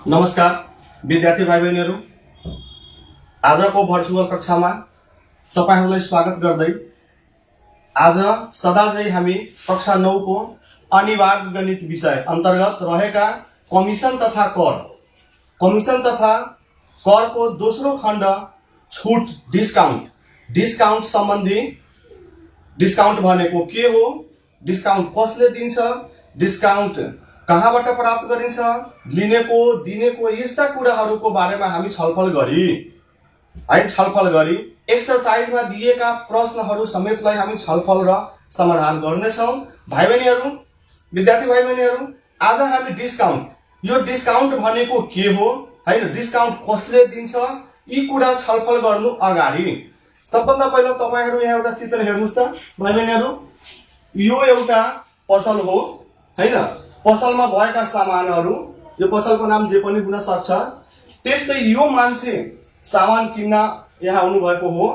नमस्कार विद्यार्थी भाइ बहिनीहरू, आजको भर्चुअल कक्षामा तपाईहरुलाई स्वागत गर्दै आज सदाझै हामी कक्षा 9 को अनिवार्य गणित विषय अन्तर्गत रहेका कमिसन तथा कर को दोस्रो खण्ड छुट डिस्काउन्ट सम्बन्धी डिस्काउन्ट भनेको के हो, डिस्काउन्ट कसले दिन्छ, डिस्काउन्ट कहाँबाट प्राप्त गरिन्छ, दिनेको यस्ता कुराहरूको बारेमा हामी छलफल गरी एक्सरसाइजमा दिएका प्रश्नहरू समेतलाई हामी छलफल र समाधान गर्नेछौँ। विद्यार्थी भाइ बहिनीहरू, आज हामी डिस्काउन्ट भनेको के हो हैन, डिस्काउन्ट कसले दिन्छ, यी कुरा छलफल गर्नु अगाडि सबभन्दा पहिला तपाईहरु यहाँ एउटा चित्र हेर्नुस् त भाइ बहिनीहरू। यो एउटा पसल हो हैन, पसलमा भएका सामानहरू, यो पसलको नाम जे पनि हुन सक्छ। त्यस्तै यो मान्छे सामान किन्न यहाँ आउनु भएको हो।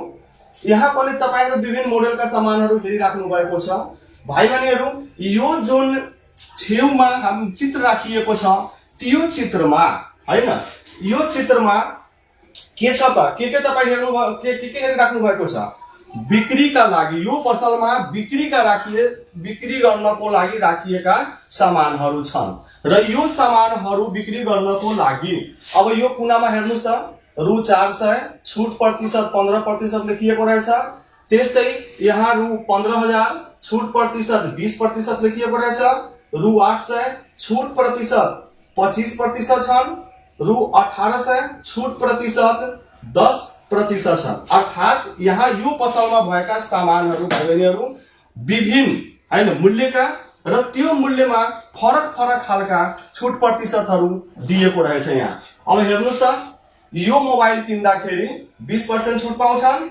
यहाँ पनि तपाईहरु विभिन्न मोडलका सामानहरू हेरिराख्नु भएको छ। भाइ बहिनीहरू, यो जुन छेउमा हामी चित्र राखिएको छ त्यो चित्रमा हैन, यो चित्रमा के छ त, के तपाई हेर्नु के हेरिराख्नु भएको छ, बिक्रीका लागि यो पसलमा बिक्री गर्नको लागि राखिएका सामानहरू छन् र यो सामानहरू बिक्री गर्नको लागि अब यो कुनामा हेर्नुस् त, रु 400 छुट प्रतिशत 15% लेखिएको रहेछ। त्यस्तै यहाँ रु 15,000 छुट प्रतिशत 20% लेखिएको रहेछ। रु 800 छुट प्रतिशत 25% छन्। रु 1800 छुट प्रतिशत 10% छन्। अर्थात् यहाँ यो पसलमा भएका सामानहरू भाइ बहिनीहरू विभिन्न हैन मूल्यका र त्यो मूल्यमा फरक खालका छुट प्रतिशतहरू दिएको रहेछ। यहाँ अब हेर्नुस् त, यो मोबाइल किन्दाखेरि 20% छुट पाउँछन्,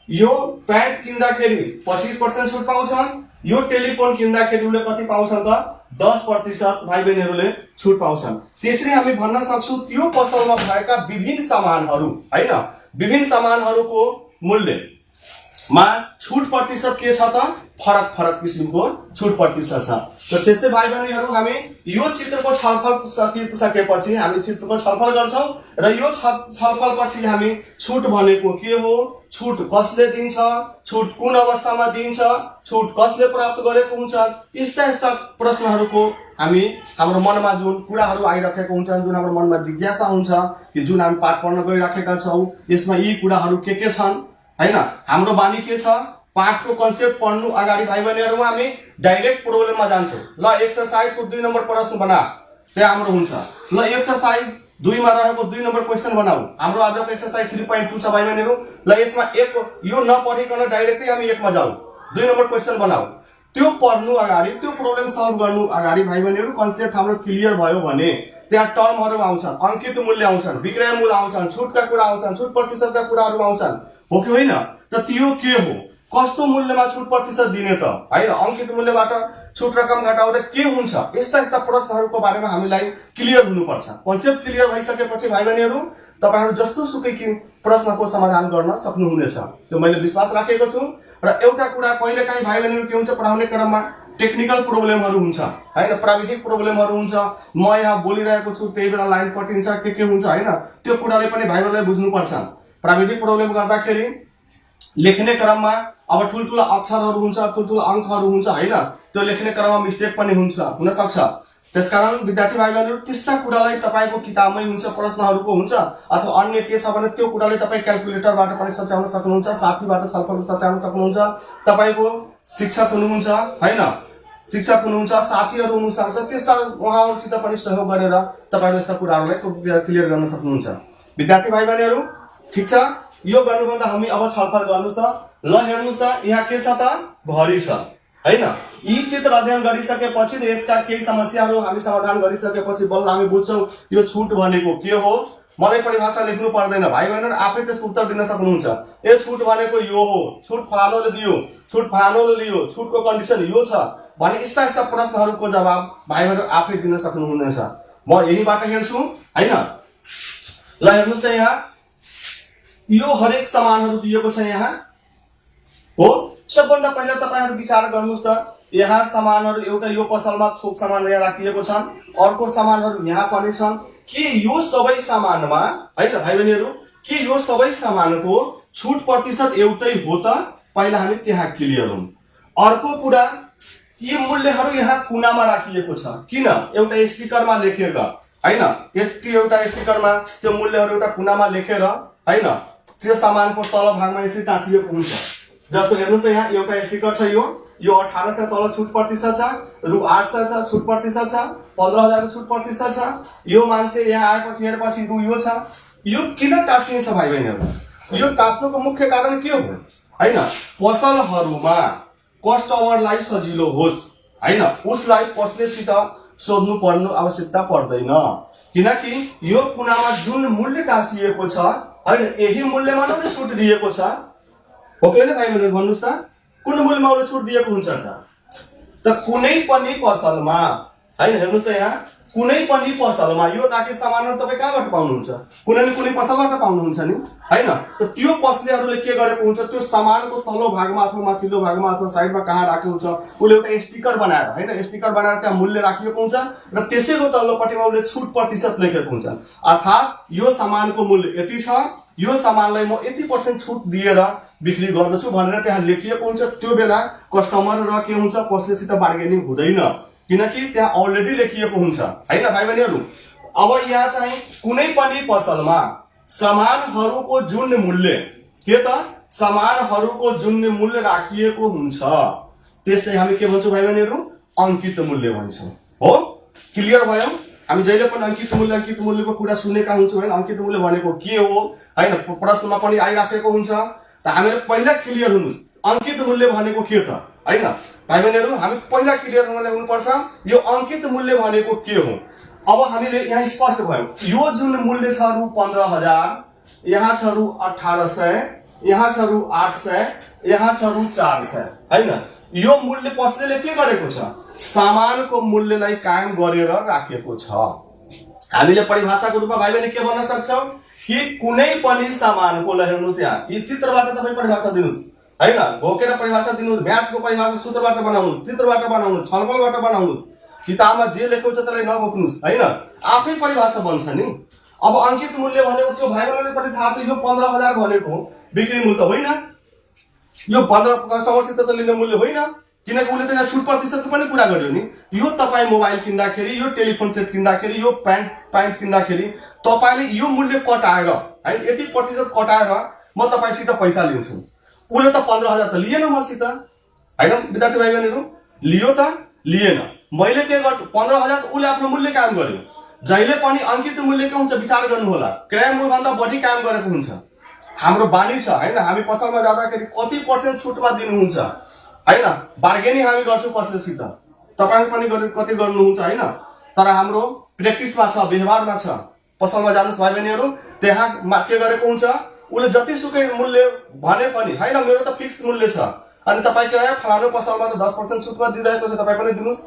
यो प्यान्ट किन्दाखेरि 25% छुट पाउँछन्, यो टेलिफोन किन्दाखेरि उले कति पाउँछन् त 10% भाइ बहिनीहरूले छुट पाउँछन्। त्यसरी हामी भन्न सक्छौं त्यो पसलमा भएका विभिन्न सामानहरू हैन, विभिन्न सामानहरूको मूल्यमा छुट प्रतिशत के छ त, फरक किसिमको छुट प्रतिशत छ। र त्यस्तै भाइ बहिनीहरू, हामी यो चित्रको छलफल सकेपछि हामी चित्रको छलफल गर्छौं र यो छलफल पछि हामी छुट भनेको के हो, छुट कसले दिन्छ, छुट कुन अवस्थामा दिन्छ, छुट कसले प्राप्त गरेको हुन्छ, यस्ता प्रश्नहरूको हाम्रो मनमा जुन कुराहरू आइराखेको हुन्छ, जुन हाम्रो मनमा जिज्ञासा हुन्छ कि जुन हामी पाठ पढ्न गइराखेका छौं यसमा यी कुराहरू के छन् हैन। हाम्रो बानी के छ, पाठको कन्सेप्ट पढ्नु अगाडि भाइ बहिनीहरू हामी डाइरेक्ट प्रब्लममा जान्छौं। ल एक्सरसाइजको 2 नम्बर प्रश्न बना, त्यो हाम्रो हुन्छ। ल एक्सरसाइज 2 मा रहेको 2 नम्बर क्वेशन बनाऊ। हाम्रो आजको एक्सरसाइज 3.2 छ भाइ बहिनीहरू। ल यसमा एक यो नपढिकन डाइरेक्टली हामी 1 मा जाऊ, 2 नम्बर क्वेशन बनाऊ। त्यो पढ्नु अगाडि, त्यो प्रब्लम सल्भ गर्नु अगाडि भाइ बहिनीहरू कन्सेप्ट हाम्रो क्लियर भयो भने त्यहाँ टर्महरू आउँछन्, अंकित मूल्य आउँछन्, विक्रय मूल्य आउँछन्, छुटका कुरा आउँछन्, छुट प्रतिशतका कुराहरू आउँछन्, हो कि होइन। त त्यो के हो, कस्तो मूल्यमा छुट प्रतिशत दिने त हैन, अंकित मूल्यबाट छुट रकम घटाउँदा के हुन्छ, यस्ता प्रश्नहरूको बारेमा हामीलाई क्लियर हुनुपर्छ। कन्सेप्ट क्लियर भइसकेपछि भाइ बहिनीहरू तपाईहरु जस्तो सुकै प्रश्नको समाधान गर्न सक्नुहुनेछ, त्यो मैले विश्वास राखेको छु। र एउटा कुरा कहिलेकाहीँ भाइ बहिनीहरू के हुन्छ, पढाउने क्रममा टेक्निकल प्रब्लमहरू हुन्छ हैन, प्राविधिक प्रब्लमहरू हुन्छ। म यहाँ बोलिरहेको छु त्यही बेला लाइन कटिन्छ, के हुन्छ हैन, त्यो कुराले पनि भाइ बहिनीलाई बुझ्नुपर्छ। प्राविधिक प्रब्लम गर्दाखेरि लेख्ने क्रममा अब ठुलठुला अक्षरहरू हुन्छ, ठुलठुला अंकहरू हुन्छ हैन, त्यो लेख्ने क्रममा मिस्टेक पनि हुन सक्छ। त्यसकारण विद्यार्थी भाइ बहिनीहरू त्यस्ता कुरालाई तपाईको किताबमै हुन्छ, प्रश्नहरूको हुन्छ, अथवा अन्य के छ भने त्यो कुराले तपाई क्याल्कुलेटरबाट पनि सच्याउन सक्नुहुन्छ, साथीबाट छलफल सच्याउन सक्नुहुन्छ, तपाईको शिक्षक हुनुहुन्छ हैन, साथीहरू हुनु सक्छ, त्यस्ता उहाँहरूसित पनि सहयोग गरेर तपाईले यस्ता कुराहरूलाई क्लियर गर्न सक्नुहुन्छ। विद्यार्थी भाइ बहिनीहरू ठीक छ, यो गर्नुभन्दा हामी अब छलफल गर्नुस् त। ल हेर्नुस् त, यहाँ के छ त, घडी छ हैन। यी चित्र अध्ययन गरिसकेपछि यसका केही समस्याहरू हामी समाधान गरिसकेपछि बल्ल हामी बुझ्छौं यो छुट भनेको के हो। मलाई परिभाषा लेख्नु पर्दैन, भाइ बहिनीहरू आफै त्यसको उत्तर दिन सक्नुहुन्छ। ए छुट भनेको यो हो, छुट फलानोले दियो, छुट फलानोले लियो, छुटको कन्डिसन यो छ भने यस्ता प्रश्नहरूको जवाब भाइ बहिनीहरू आफै दिन सक्नुहुनेछ। म यहीबाट हेर्छु हैन। ल हेर्नुस् त, यहाँ यो हरेक सामानहरू दिएको छ यहाँ हो। सबभन्दा पहिला तपाईहरु विचार गर्नुस् त, यहाँ सामानहरू एउटा यो पसलमा थोक सामान यहाँ राखिएको छन्, अर्को सामानहरू यहाँ पनि छन्, के यो सबै सामानमा हैन भाइ बहिनीहरु के यो सबै सामानको छुट प्रतिशत एउटै हो त पहिला हामी त्यहाँ क्लियर हौं। अर्को कुरा यी मूल्यहरु यहाँ कुनामा राखिएको छ किन एउटा स्टिकरमा लेखेर हैन यस्तो एउटा स्टिकरमा त्यो मूल्यहरु एउटा कुनामा लेखेर हैन त्यो सामानको तल भागमा यसरी टाँसिएको हुन्छ। जस्तो हेर्नुस् त यहाँ एउटा स्टिकर छ यो 1800 तल छुट प्रतिशत छ, रु 800 छ छुट प्रतिशत छ, 15000 को छुट प्रतिशत छ। यो मान्छे यहाँ आएपछि हेरेपछि रु यो छ। यो किन टाँसिन्छ भाइ बहिनीहरु? यो टाँस्नुको मुख्य कारण के हो हैन पसलहरुमा कस्टमरलाई सजिलो होस् हैन उसलाई पसलेसित सोध्नु पर्नु आवश्यकता पर्दैन किनकि यो कुनामा जुन मूल्य टाँसिएको छ हैन यही मूल्यमा नै छुट दिएको छ। हो कि हैन भाइ बहिनी भन्नुस् त कुन मूल्यमा उले छुट दिएको हुन्छ त कुनै पनि पसलमा हैन हेर्नुस् त यहाँ कुनै पनि पसलमा यो ताकि सामानहरु तपाई कहाँबाट पाउनुहुन्छ कुनै न कुनै पसलबाट पाउनुहुन्छ नि हैन त त्यो पसलेहरुले के गरेको हुन्छ त्यो सामानको तल्लो भागमा अथवा माथिल्लो भागमा अथवा साइडमा कहाँ राखेको हुन्छ उले एउटा स्टिकर बनाएर हैन स्टिकर बनाएर त्यहाँ मूल्य राखिएको हुन्छ र त्यसैको तल्लोपट्टिमा उले छुट प्रतिशत लेखेको हुन्छ अर्थात यो सामानको मूल्य यति छ यो सामानलाई म यति % छुट दिएर बिक्री गर्दछु भनेर त्यहाँ लेखिएको हुन्छ। त्यो बेला कस्टमर र के हुन्छ पसलेसित बार्गेनिङ हुँदैन किनकि त्यहाँ अलरेडी लेखिएको हुन्छ हैन भाइ बहिनीहरु। अब यहाँ चाहिँ कुनै पनि पसलमा सामानहरुको जुन मूल्य के त सामानहरुको जुन मूल्य राखिएको हुन्छ त्यसलाई हामी के भन्छौं भाइ बहिनीहरु अंकित मूल्य भन्छौं। हो क्लियर भयो? हामी जहिले पनि अंकित मूल्यको कुरा सुनेका हुन्छौं हैन अंकित मूल्य भनेको के हो हैन प्रश्नमा पनि आइराखेको हुन्छ त हामीले पहिला क्लियर हुनुस् अंकित मूल्य भनेको के त हैन भाइ बहिनीहरु हामी पहिला क्लियर हुनु पर्छ यो अंकित मूल्य भनेको के हो। अब हामीले यहाँ स्पष्ट भयो यो जुन मूल्य छ रु 15000 यहाँ छ रु 1800 यहाँ छ रु 800 यहाँ छ रु 400 हैन यो मूल्य पसलेले के गरेको छ सामानको मूल्यलाई कायम गरेर राखेको छ। हामीले परिभाषाको रूपमा भाइ बहिनी के भन्न सक्छौं कि कुनै पनि सामानको ल हेर्नुस् यहाँ यो चित्रबाट तपाई परिभाषा दिनुस् हैन घोकेर परिभाषा दिनुस् म्याथको परिभाषा सूत्रबाट बनाउनुस् चित्रबाट बनाउनुस् छलफलबाट बनाउनुस् किताबमा जे लेखेको छ त्यसलाई नघोक्नुस् हैन आफै परिभाषा बन्छ नि। अब अंकित मूल्य भनेको त्यो भाइ बहिनीले पनि थाहा छ यो 15000 भनेको बिक्री मूल्य होइन यो 15 कस्टमरसित त लिने मूल्य होइन किनकि उले त छुट प्रतिशतको पनि कुरा गर्यो नि। यो तपाई मोबाइल किन्दाखेरि यो टेलिफोन सेट किन्दाखेरि यो प्यान्ट किन्दाखेरि तपाईले यो मूल्य कटाएर हैन यति प्रतिशत कटाएर म तपाईसित पैसा लिन्छु उले त 15000 त लिएन मसित हैन विद्यार्थी भाइ बहिनीहरु लियो त लिएन मैले के गर्छु 15000 त उले आफ्नो मूल्य काम गर्यो। जहिले पनि अंकित मूल्य के हुन्छ विचार गर्नु होला क्रय मूल्य भन्दा बढी काम गरेको हुन्छ। हाम्रो बानी छ हैन हामी पसलमा जाँदाखेरि कति % छुटमा दिनुहुन्छ हैन बार्गेनिङ हामी गर्छौं पसलेसित तपाईले पनि कति गर्नुहुन्छ हैन तर हाम्रो प्र्याक्टिसमा छ व्यवहारमा छ। पसलमा जानुस् भाइ बहिनीहरु त्यहाँ के गरेको हुन्छ उले जति सुकै मूल्य भने पनि हैन मेरो त फिक्स मूल्य छ अनि तपाई के आयो फलानो पसलमा त 10% छुटमा दिइरहेको छ तपाई पनि दिनुस्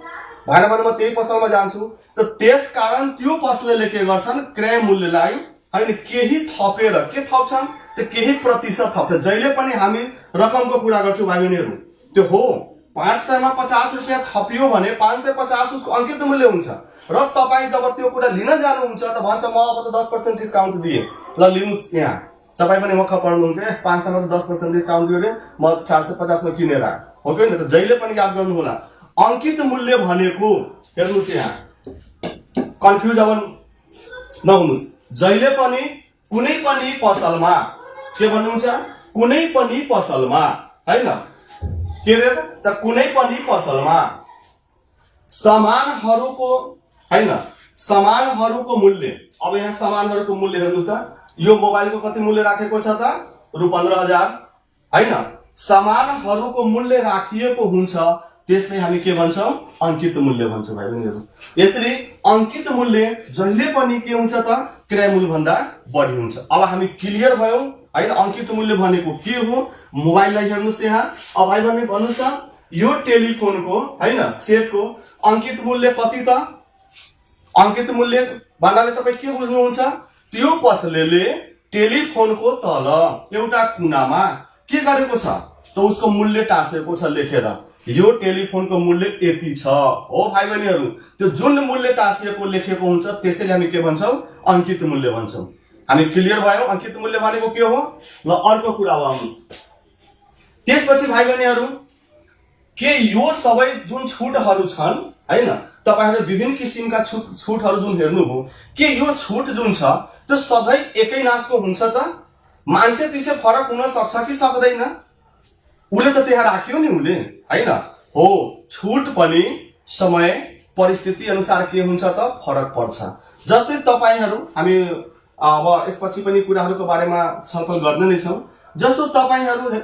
भएन भने म त्यही पसलमा जान्छु त त्यसकारण त्यो पसलले के गर्छन् क्रय मूल्यलाई हैन केही थपेर के थप्छन् त केही प्रतिशत थप्छ। जहिले पनि हामी रकमको कुरा गर्छौं भाइ बहिनीहरु त्यो हो 500 मा 50 रुपैयाँ थपियो भने 550 उसको अंकित मूल्य हुन्छ र तपाई जब त्यो कुरा लिन जानुहुन्छ त भन्छ म अब त 10% डिस्काउन्ट दिए ल लिनुस् यहाँ तपाई पनि मख पर्नुहुन्छ 500 मा त 10% डिस्काउन्ट दियो रे म 450 मा किनेर हो कि हैन त जहिले पनि याद गर्नु होला अंकित मूल्य भनेको हेर्नुस् यहाँ कन्फ्युज अब नहुनुस् जहिले पनि कुनै पनि पसलमा के भन्नुहुन्छ कुनै पनि पसलमा हैन के रे त कुनै पनि पसलमा सामानहरुको हैन सामानहरुको मूल्य अब यहाँ सामानहरुको मूल्य हेर्नुस् त यो मोबाइलको कति मूल्य राखेको छ त रु 15000 हैन सामानहरुको मूल्य राखिएको हुन्छ त्यसलाई हामी के भन्छौं अंकित मूल्य भन्छौं भाइ बहिनीहरु। यसरी अंकित मूल्य जहिले पनि के हुन्छ त क्रय मूल्य भन्दा बढी हुन्छ। अब हामी क्लियर भयौं हैन अंकित मूल्य भनेको के हो मोबाइललाई हेर्नुस् यहाँ अब भाइ बहिनी भन्नुस् त यो टेलिफोनको हैन सेटको अंकित मूल्य कति त अंकित मूल्य भन्नाले तपाई के बुझ्नुहुन्छ त्यो पसलेले टेलिफोनको तल एउटा कुनामा के गरेको छ त उसको मूल्य टाँसेको छ लेखेर यो टेलिफोनको मूल्य यति छ हो भाइ बहिनीहरू। त्यो जुन मूल्य टाँसिएको लेखेको हुन्छ त्यसैले हामी के भन्छौँ, अंकित मूल्य भन्छौँ। हामी क्लियर भयो अंकित मूल्य भनेको के हो। ल अर्को कुरा आउनुहोस्। त्यसपछि भाइ बहिनीहरू के यो सबै जुन छुटहरू छन् हैन, तपाईहरु विभिन्न किसिमका छुटहरू जुन हेर्नुभयो, के यो छुट जुन छ त्यो सधैँ एकै नासको हुन्छ त? मान्छे पछि फरक हुन सक्छ कि सक्दैन? उले त त्यहाँ राख्यो नि उले हैन हो। छुट पनि समय परिस्थिति अनुसार के हुन्छ त फरक पर्छ। जस्तै तपाईहरु हामी अब यसपछि पनि कुराहरुको बारेमा छलफल गर्ने नै छौं। जस्तो तपाईहरु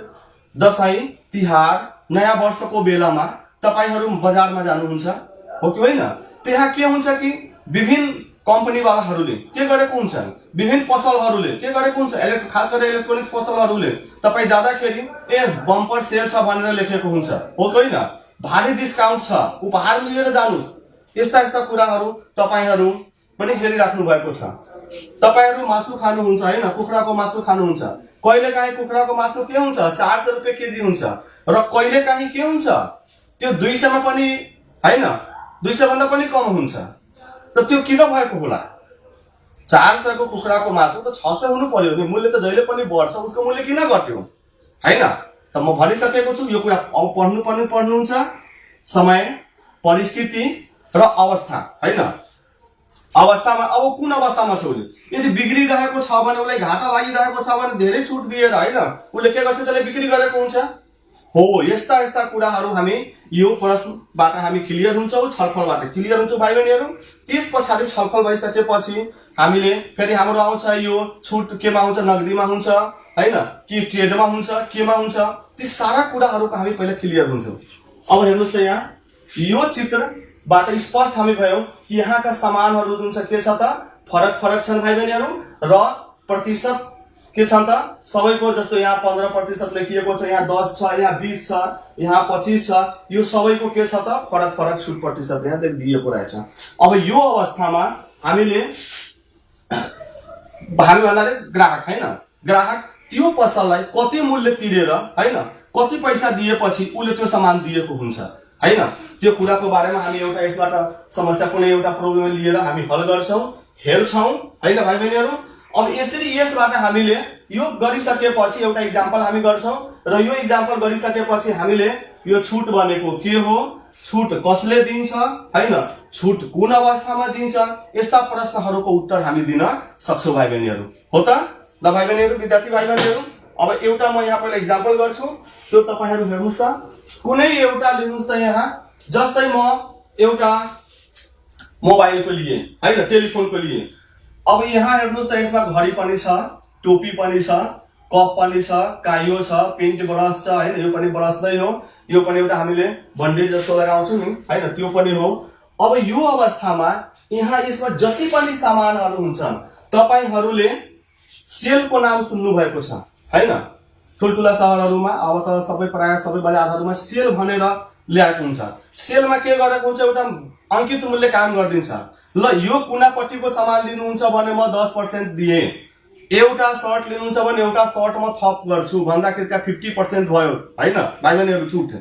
दशैं तिहार नयाँ वर्षको बेलामा तपाईहरु बजारमा जानुहुन्छ हो कि होइन? त्यहाँ के हुन्छ कि विभिन्न कम्पनी वालाहरूले के गरेको हुन्छ, विभिन्न पसलहरूले के गरेको हुन्छ, खास गरेर इलेक्ट्रोनिक्स पसलहरूले तपाई जाँदाखेरि ए बम्पर सेल छ भनेर लेखेको हुन्छ हो कि होइन? भारी डिस्काउन्ट छ, उपहार लिएर जानुस्, यस्ता यस्ता कुराहरू तपाईहरु पनि हेरिराख्नु भएको छ। तपाईहरु मासु खानुहुन्छ हैन, कुखुराको मासु खानुहुन्छ। कहिलेकाहीँ कुखुराको मासु के हुन्छ 400 रुपैयाँ केजी हुन्छ र कहिलेकाहीँ के हुन्छ त्यो 200 मा पनि हैन, 200 भन्दा पनि कम हुन्छ। त त्यो किन भएको होला? 400 को कुखुराको मासु त 600 हुनु पर्यो नि, मूल्य त जहिले पनि बढ्छ, उसको मूल्य किन घट्यो हैन? त म भनिसकेको छु यो कुरा अब पढ्नुहुन्छ। समय परिस्थिति र अवस्था हैन। अवस्थामा अब कुन अवस्थामा छ उले, यदि बिग्रिरहेको छ भने उलाई घाटा लागिरहेको छ भने धेरै छुट दिएर हैन उले के गर्छ, त्यसले बिक्री गरेको हुन्छ हो। यस्ता यस्ता कुराहरू हामी यो प्रश्नबाट हामी क्लियर हुन्छौं, छलफलबाट क्लियर हुन्छौं भाइ बहिनीहरू। त्यस पछाडी छलफल भइसकेपछि हामीले फेरि हाम्रो आउँछ यो छुट केमा हुन्छ, नगदीमा हुन्छ हैन कि ट्रेडमा हुन्छ, केमा हुन्छ, ती सारा कुराहरूको हामी पहिला क्लियर हुन्छौं। अब हेर्नुस् त यहाँ यो चित्रबाट स्पष्ट हामी भयौं कि यहाँका सामानहरू जुन छ के छ त फरक फरक छन् भाइ बहिनीहरू र प्रतिशत के छन् त सबैको। जस्तो यहाँ 15% लेखिएको छ, यहाँ 10 छ, यहाँ 20 छ, यहाँ 25 छ, यो सबैको के छ त फरक फरक छुट प्रतिशत यहाँ दिएको रहेछ। अब यो अवस्थामा हामीले भन्नाले ग्राहक हैन, ग्राहक त्यो पसललाई कति मूल्य तिरेर हैन कति पैसा दिएपछि उले त्यो सामान दिएको हुन्छ हैन, त्यो कुराको बारेमा हामी एउटा यसबाट समस्या कुनै एउटा प्रब्लम लिएर हामी हल गर्छौं, हेर्छौं हैन भाइ बहिनीहरू। अब यसरी यसबाट हामीले यो गरिसकेपछि एउटा इक्जाम्पल हामी गर्छौं र यो इक्जाम्पल गरिसकेपछि हामीले यो छुट भनेको के हो, छुट कसले दिन्छ हैन, छुट कुन अवस्थामा दिन्छ, यस्ता प्रश्नहरूको उत्तर हामी दिन सक्छौं भाइ बहिनीहरू हो त। ल भाइ बहिनीहरू, विद्यार्थी भाइ बहिनीहरू, अब एउटा म यहाँ पहिला इक्जाम्पल गर्छु, त्यो तपाईहरु हेर्नुस् त। कुनै एउटा लिनुस् त यहाँ, जस्तै म एउटा मोबाइलको लिए हैन, टेलिफोनको लिए। अब यहाँ हेर्नुस् त यसमा घडी पनि छ, टोपी पनि छ, कप पनि छ, काइयो छ, पेन्ट ब्रश छ हैन, यो पनि ब्रश नै हो, यो पनि एउटा हामीले बन्डेज जस्तो लगाउँछौं नि हैन, त्यो पनि हो। अब यो अवस्थामा यहाँ यसमा जति पनि सामानहरू हुन्छन् तपाईहरुले सेलको नाम सुन्नु भएको छ हैन। ठुलठुला शहरहरुमा अब त सबै प्राय सबै बजारहरुमा सेल भनेर ल्याएको हुन्छ। सेलमा के गरेको हुन्छ, एउटा अंकित मूल्य काम गर्दिन्छ। ल यो कुनापट्टिको सामान लिनुहुन्छ भने म 10% दिए, एउटा सर्ट लिनुहुन्छ भने एउटा सर्ट म थप गर्छु भन्दाखेरि त्यहाँ 50% भयो हैन भाइ बहिनीहरु छुट।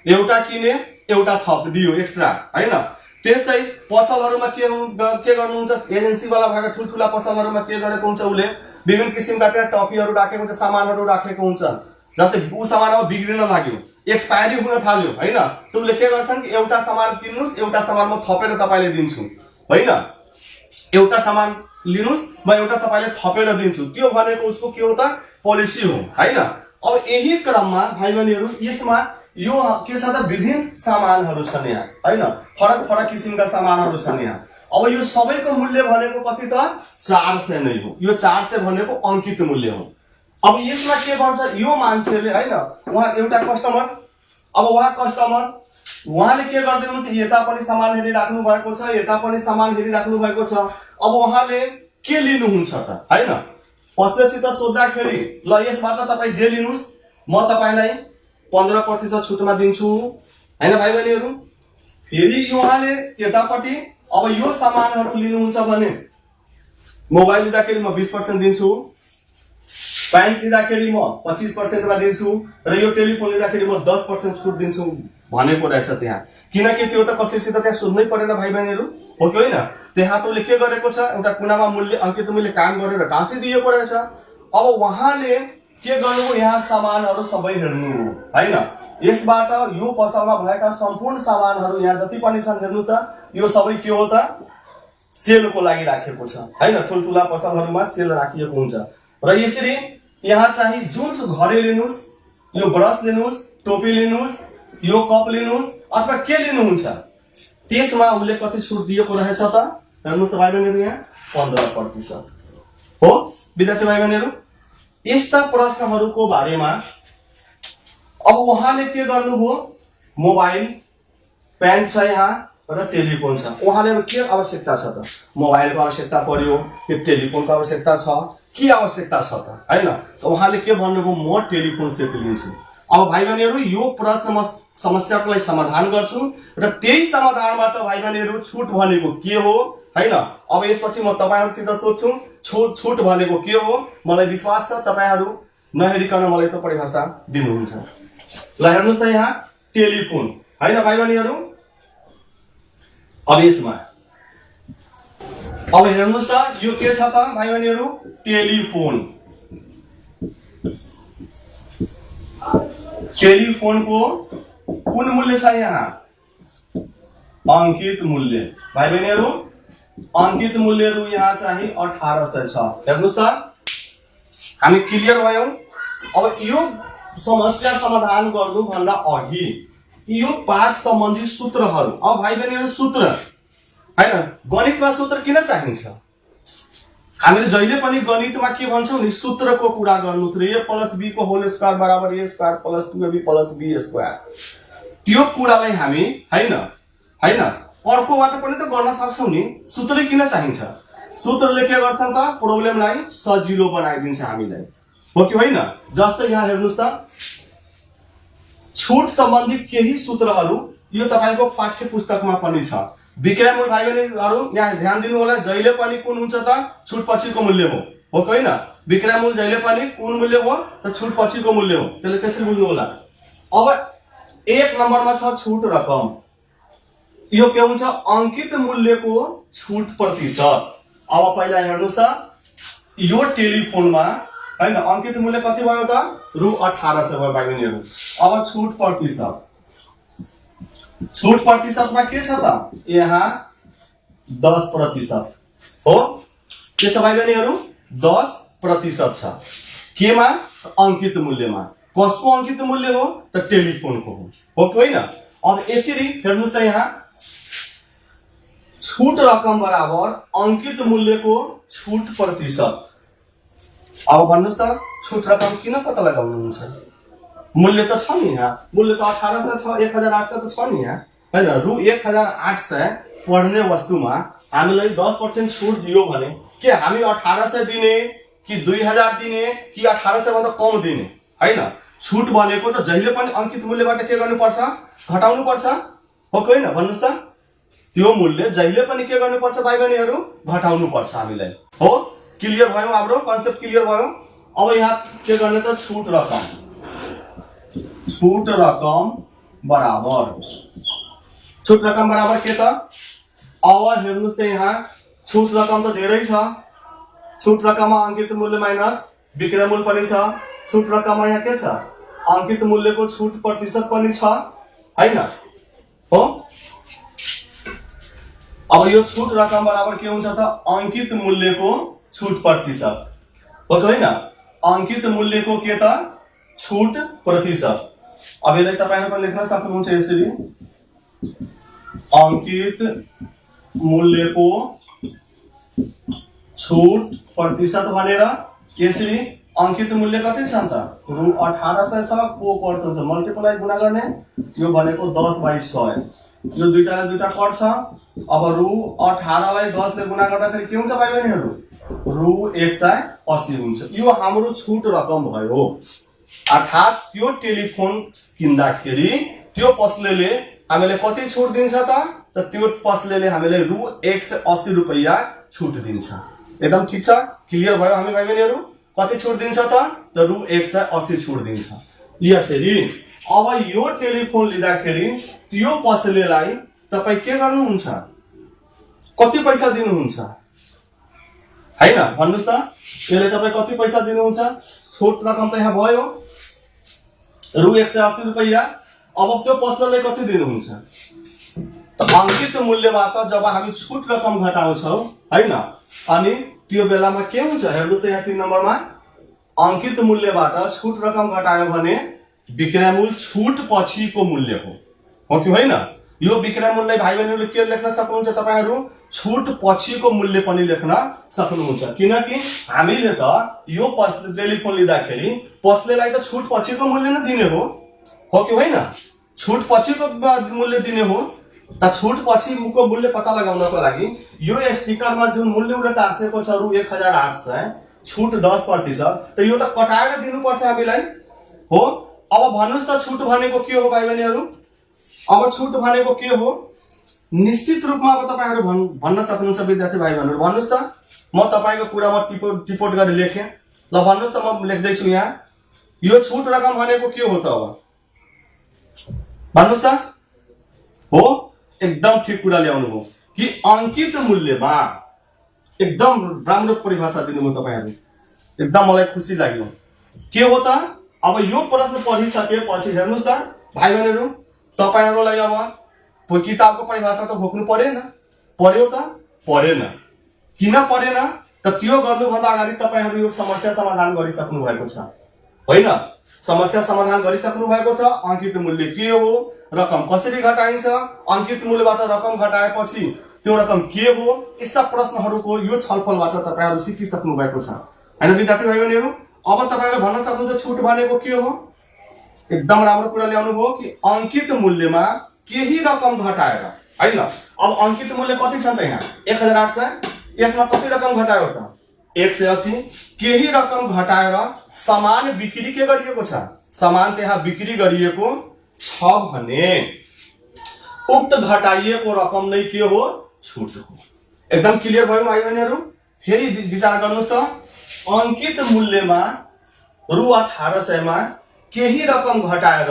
एउटा किने एउटा थप दियो एक्स्ट्रा हैन। त्यस्तै पसलहरुमा के गर्नुहुन्छ, एजेन्सी वाला भएका ठुलठुला पसलहरुमा के गरेको हुन्छ, उले विभिन्न किसिमका त्यहाँ टफीहरु राखेको हुन्छ, सामानहरु राखेको हुन्छ। जस्तै उ सामान अब बिग्रिन लाग्यो, एक्सपायरी हुन थाल्यो हैन, तुमले के गर्छन् कि एउटा सामान किन्नुस्, एउटा सामान म थपेर तपाईलाई दिन्छु हैन, एउटा सामान लिनुस् म एउटा तपाईलाई थपेर दिन्छु, त्यो भनेको उसको के हो त पोलिसी हो हैन। अब यही क्रममा भाइ बहिनीहरु यसमा यो के छ त विभिन्न सामानहरु छन् यहाँ हैन, फरक फरक किसिमका सामानहरु छन् यहाँ। अब यो सबैको मूल्य भनेको कति त 400 नै हो, यो 400 भनेको अंकित मूल्य हो। अब यसमा के भन्छ, यो मान्छेले हैन उहाँ एउटा कस्टमर, अब उहाँ कस्टमर उहाँले के गर्दै हुनुहुन्छ, यता पनि सामान हेरिराख्नु भएको छ, यता पनि सामान हेरिराख्नु भएको छ। अब उहाँले के लिनुहुन्छ त हैन, पसलेसित सोध्दाखेरि ल यसबाट तपाई जे लिनुस् म तपाईलाई 15% छुटमा दिन्छु हैन भाइ बहिनीहरु। फेरि उहाँले यतापट्टि अब यो सामानहरु लिनुहुन्छ भने मोबाइल लिँदाखेरि म 20% दिन्छु, प्यान्ट लिँदाखेरि म 25% मा दिन्छु र यो टेलिफोन लिँदाखेरि म 10% छुट दिन्छु भनेको रहेछ त्यहाँ। किनकि त्यो त कसैसित त्यहाँ सोध्नै परेन भाइ बहिनीहरू, हो कि होइन? त्यहाँ त उसले के गरेको छ, एउटा कुनामा मूल्य अंकित मूल्य काम गरेर टाँसिदिएको रहेछ। अब उहाँले के गर्नुभयो, यहाँ सामानहरू सबै हेर्नु हो होइन। यसबाट यो पसलमा भएका सम्पूर्ण सामानहरू यहाँ जति पनि छन् हेर्नुहोस् त, यो सबै के हो त, सेलको लागि राखेको छ होइन। ठुल्ठुला पसलहरूमा सेल राखिएको हुन्छ। र यसरी यहाँ चाहिँ जुन घडी लिनुहोस्, यो ब्रस लिनुहोस्, टोपी लिनुहोस्, यो कप लिनुहोस् अथवा के लिनुहुन्छ, त्यसमा उसले कति छुट दिएको रहेछ त हेर्नुहोस् त भाइ बहिनीहरू, यहाँ 15% हो। विद्यार्थी भाइ बहिनीहरू, यस्ता प्रश्नहरूको बारेमा अब उहाँले के गर्नुभयो, मोबाइल, पेन छ यहाँ र टेलिफोन छ। उहाँले अब के आवश्यकता छ त, मोबाइलको आवश्यकता पर्यो कि टेलिफोनको आवश्यकता छ, के आवश्यकता छ त हैन। उहाँले के भन्नुभयो, म टेलिफोन सेट लिन्छु। अब भाइ बहिनीहरू, यो प्रश्न समस्याको समाधान गर्छु र त्यही समाधानबाट भाइ बहिनीहरू छुट भनेको के हो हैन। अब यसपछि म तपाईहरुसित सोध्छु, छुट भनेको के हो। मलाई विश्वास छ तपाईहरु नहेरिकन मलाई त परिभाषा दिनुहुन्छ। ल हेर्नुस् त यहाँ टेलिफोन हैन भाइ बहिनीहरू। अब यसमा अब हेर्नुस् त यो के छ त भाइ बहिनीहरू, टेलिफोन। टेलिफोनको कुन मूल्य छ यहाँ, अंकित मूल्य। भाइ बहिनीहरू अंकित मूल्य रु यहाँ चाहिँ 1800 छ। हेर्नुस् त हामी क्लियर भयौं। अब यो समस्या समाधान गर्नु भन्दा अघि यो पाठ सम्बन्धी सूत्रहरू, अब भाइ बहिनीहरू सूत्र हैन, गणितमा सूत्र किन चाहिन्छ? हामीले जहिले पनि गणितमा के भन्छौं नि, सूत्रको कुरा गर्नुस् र a + b को होल स्क्वायर बराबर a square + 2ab + b square. त्यो कुरालाई हामी हैन अर्कोबाट पनि त गर्न सक्छौं नि। सूत्र किन चाहिन्छ? सूत्रले के गर्छ त, प्रब्लमलाई सजिलो बनाइदिन्छ हामीलाई, हो कि होइन? जस्तै यहाँ हेर्नुस् त, छुट सम्बन्धी केही सूत्रहरू यो तपाईको पाठ्य पुस्तकमा पनि छ। विक्रयमूल्य भाइ बहिनीहरू यहाँ ध्यान दिनु होला, जहिले पनि कुन हुन्छ त, छुट पछिको मूल्य हो कि होइन? विक्रयमूल्य जहिले पनि कुन मूल्य हो त, छुट पछिको मूल्य हो। त्यसले त्यसरी बुझ्नु होला। अब 1 नम्बरमा छ छुट रकम, यो के हुन्छ, अंकित मूल्यको छुट प्रतिशत। अब पहिला हेर्नुस् त, यो टेलिफोनमा हैन अंकित मूल्य कति भयो त, रु 1800 भयो भाइ बहिनीहरू। अब छुट प्रतिशत, छुट प्रतिशतमा के छ त, यहाँ 10% हो। के छ भाइ बहिनीहरू, 10% छ। केमा, अंकित मूल्यमा। कसको अंकित मूल्य हो त, टेलिफोनको हो कि होइन? अब यसरी हेर्नुस् त, यहाँ छुट रकम बराबर अंकित मूल्यको छुट प्रतिशत। अब भन्नुस् त, छुट रकम किन पत्ता लगाउनुहुन्छ? मूल्य त छ नि यहाँ, मूल्य त 1800 छ, 1800 त छ नि यहाँ हैन। रु 1800 पर्ने वस्तुमा हामीलाई 10% छुट दियो भने के हामी 1800 दिने कि 2000 दिने कि 1800 भन्दा कम दिने हैन? छुट भनेको त जहिले पनि अंकित मूल्यबाट के गर्नुपर्छ, घटाउनु पर्छ, हो कि होइन? भन्नुस् त, त्यो मूल्य जहिले पनि के गर्नुपर्छ भाइ बहिनीहरू, घटाउनु पर्छ हामीलाई, हो। क्लियर भयो, हाम्रो कन्सेप्ट क्लियर भयो। अब यहाँ के गर्ने त, छुट रकम, छुट रकम बराबर, छुट रकम बराबर के त, अब हेर्नुस् त, यहाँ छुट रकम त धेरै छ। छुट रकममा अंकित मूल्य माइनस विक्रय मूल्य पनि छ। छुट रकममा यहाँ के छ, अंकित मूल्यको छुट प्रतिशत पनि छ हैन, हो। अब यो छुट रकम बराबर के हुन्छ त, अंकित मूल्यको छुट प्रतिशत, हो कि होइन? अंकित मूल्यको के त, छुट प्रतिशत। अब यसलाई तपाईहरु लेख्न सक्नुहुन्छ यसरी, अंकित मूल्यको छुट प्रतिशत भनेर। यसरी अंकित मूल्य कति छ त, रु 1800 छ, को पर्छ मल्टिप्लाई गुणा गर्ने, यो भनेको 10/100। यो दुईटाले दुईटा कट्छ। अब रु 18 लाई 10 ले गुणा गर्दाखेरि के हुन्छ भाइ बहिनीहरू, रु 180 हुन्छ। यो हाम्रो छुट रकम भयो। अर्थात् त्यो टेलिफोन किन्दाखेरि त्यो पसलेले हामीलाई कति छुट दिन्छ त, त्यो पसलेले हामीलाई रु 180 रुपैयाँ छुट दिन्छ। एकदम ठीक छ, क्लियर भयो हामी भाइ बहिनीहरू? कति छुट दिन्छ त, रु 180 छुट दिन्छ। यसरी अब यो टेलिफोन लिँदाखेरि त्यो पसलेलाई तपाईँ के गर्नुहुन्छ, कति पैसा दिनुहुन्छ हैन भन्नुस् त। यसले तपाईँ कति पैसा दिनुहुन्छ, छुट रकम त यहाँ भयो रु 180 रुपैयाँ। अब त्यो पसललाई कति दिनुहुन्छ, त अंकित मूल्यबाट जब हामी छुट रकम घटाउँछौं हैन, अनि त्यो बेलामा के हुन्छ हेर्नुस् त यहाँ 3 नम्बरमा अंकित मूल्यबाट छुट रकम घटायो भने विक्रय मूल्य छुट पछिको मूल्य हो कि होइन। यो विक्रय मूल्य भाइ बहिनीहरुले के लेख्न सक्नुहुन्छ, तपाईहरु छुट पछिको मूल्य पनि लेख्न सक्नुहुन्छ, किनकि हामीले त यो टेलिफोन लिँदाखेरि पसलेलाई त छुट पछिको मूल्य नै दिने हो कि होइन, छुट पछिको मूल्य दिने हो। त छुट पछिको मूल्य पत्ता लगाउनको लागि यो स्टिकरमा जुन मूल्य उले टाँसेको छ रु 1800 छुट 10%, त यो त कटाएर दिनुपर्छ हामीलाई हो। अब भन्नुस् त छुट भनेको के हो भाइ बहिनीहरु, अब छुट भनेको के हो निश्चित रूपमा अब तपाईहरु भन्न सक्नुहुन्छ विद्यार्थी भाइ बहिनीहरु। भन्नुस् त म तपाईको कुरामा टिपोट गरी लेखे, ल भन्नुस् त म लेख्दै छु यहाँ, यो छुट रकम भनेको के हो त, अब भन्नुस् त हो। एकदम ठीक कुरा ल्याउनु हो कि अंकित मूल्यमा एकदम राम्रो परिभाषा दिनुभयो तपाईहरु, एकदम मलाई खुसी लाग्यो। के हो त, अब यो प्रश्न पढिसकेपछि हेर्नुस् त भाइ बहिनीहरु, तपाईहरुलाई अब किताबको परिभाषा त घोक्नु परेन, पढ्यो त पढेन, किन पढेन त त्यो गर्नुभन्दा अगाडि तपाईहरु यो समस्या समाधान गरिसक्नु भएको छ होइन, समस्या समाधान गरिसक्नु भएको छ। अंकित मूल्य के हो, रकम कसरी घटाइन्छ, अंकित मूल्यबाट रकम घटाएपछि त्यो रकम के हो, यस्ता प्रश्नहरुको यो छलफलबाट तपाईहरु सिकिसक्नु भएको छ हैन विद्यार्थी भाइ बहिनीहरु। अब तपाईहरुले भन्न सक्नुहुन्छ छुट भनेको के हो, एकदम राम्रो कुरा ल्याउनु हो कि अंकित मूल्यमा केही रकम घटाएर हैन। अब अंकित मूल्य कति छ त यहाँ 1800, यसमा कति रकम घटायो त 180, केही रकम घटाएर समान बिक्री के गरिएको छ, समान त्यहाँ बिक्री गरिएको छ भने उक्त घटाइएको रकम नै के हो, छुट हो। एकदम क्लियर भयो भाइ बहिनीहरु। फेरि विचार गर्नुस् त, अंकित मूल्यमा रु 1800 मा केही रकम घटाएर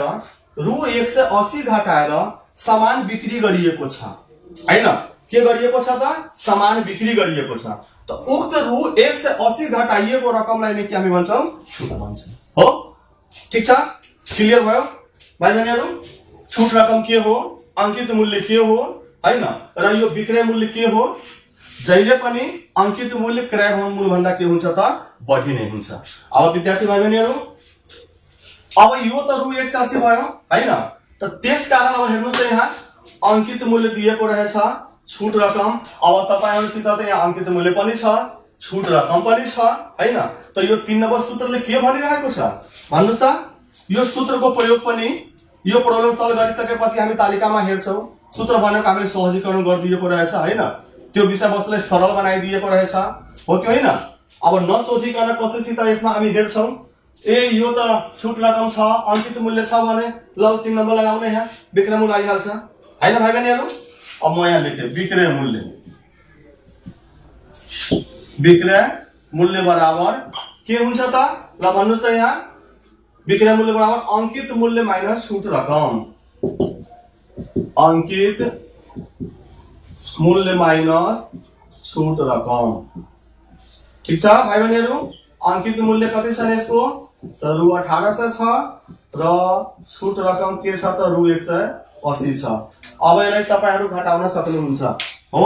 रु 180 घटाएर समान बिक्री गरिएको छ हैन, के गरिएको छ त, समान बिक्री गरिएको छ। त उक्त रु 180 घटाइएको रकमलाई नै के हामी भन्छौं, छुट भन्छौं हो। ठीक छ, क्लियर भयो भाइ बहिनीहरु। छुट रकम के हो, अंकित मूल्य के हो हैन, र यो विक्रय मूल्य के हो। जहिले पनि अंकित मूल्य क्रय मूल्य भन्दा के हुन्छ त, बढी नै हुन्छ। अब विद्यार्थी भाइ बहिनीहरु, अब यो त रु 180 भयो हैन, त त्यसकारण अब हेर्नुस् त यहाँ अंकित मूल्य दिएको रहेछ छुट रकम। अब तपाईहरुसित त यहाँ अंकित मूल्य पनि छ, छुट रकम पनि छ हैन। त यो 3 नम्बर सूत्रले के भनिरहेको छ भन्नुस् त, यो सूत्रको प्रयोग पनि यो प्रब्लम सल्भ गरिसकेपछि हामी तालिकामा हेर्छौं। सूत्र भनेको हामीले सहजीकरण गरिदिएको रहेछ हैन, त्यो विषयवस्तुलाई सरल बनाइदिएको रहेछ हो कि होइन। अब नसोचिकन कसैसित यसमा हामी हेर्छौं, ए यो त छुट रकम छ, अंकित मूल्य छ भने ल 3 नम्बर लगाउने, यहाँ विक्रय मूल्य आइहाल्छ हैन भाइ बहिनीहरु। अब म यहाँ लेखे विक्रय मूल्य बराबर के हुन्छ त, ल भन्नुस् त यहाँ विक्रय मूल्य बराबर अंकित मूल्य माइनस छुट रकम, अंकित मूल्य माइनस छुट रकम। ठीक छ भाइ बहिनीहरु, अंकित मूल्य कति छ यसको त रु 1800 छ र छुट रकम के छ त रु 180 छ। अब यसलाई तपाईहरु घटाउन सक्नुहुन्छ हो,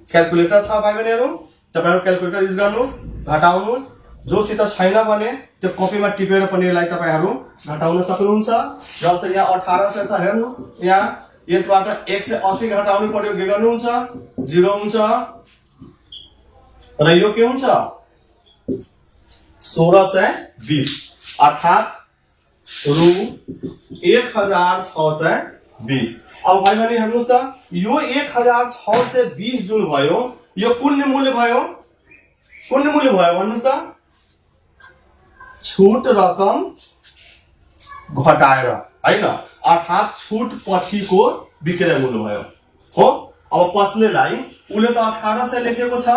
क्याल्कुलेटर छ भाइ बहिनीहरु, तपाईहरु क्याल्कुलेटर युज गर्नुस्, घटाउनुस्। जोसित छैन भने त्यो कपीमा टिपेर पनि यसलाई तपाईहरु घटाउन सक्नुहुन्छ। जस्तै यहाँ 1800 छ हेर्नुस्, यहाँ यसबाट 180 घटाउनु पर्यो, के गर्नुहुन्छ 0 हुन्छ र यो के हुन्छ 1620 अर्थात रु 1620। अब भाइ बहिनी हेर्नुस् त, यो 1620 जुन भयो यो कुन मूल्य भयो, कुन मूल्य भयो भन्नुस् त, छुट रकम घटाएर हैन, अर्थात छुट पछिको विक्रय मूल्य भयो हो। अब पसलेलाई उले त 1800 लेखेको छ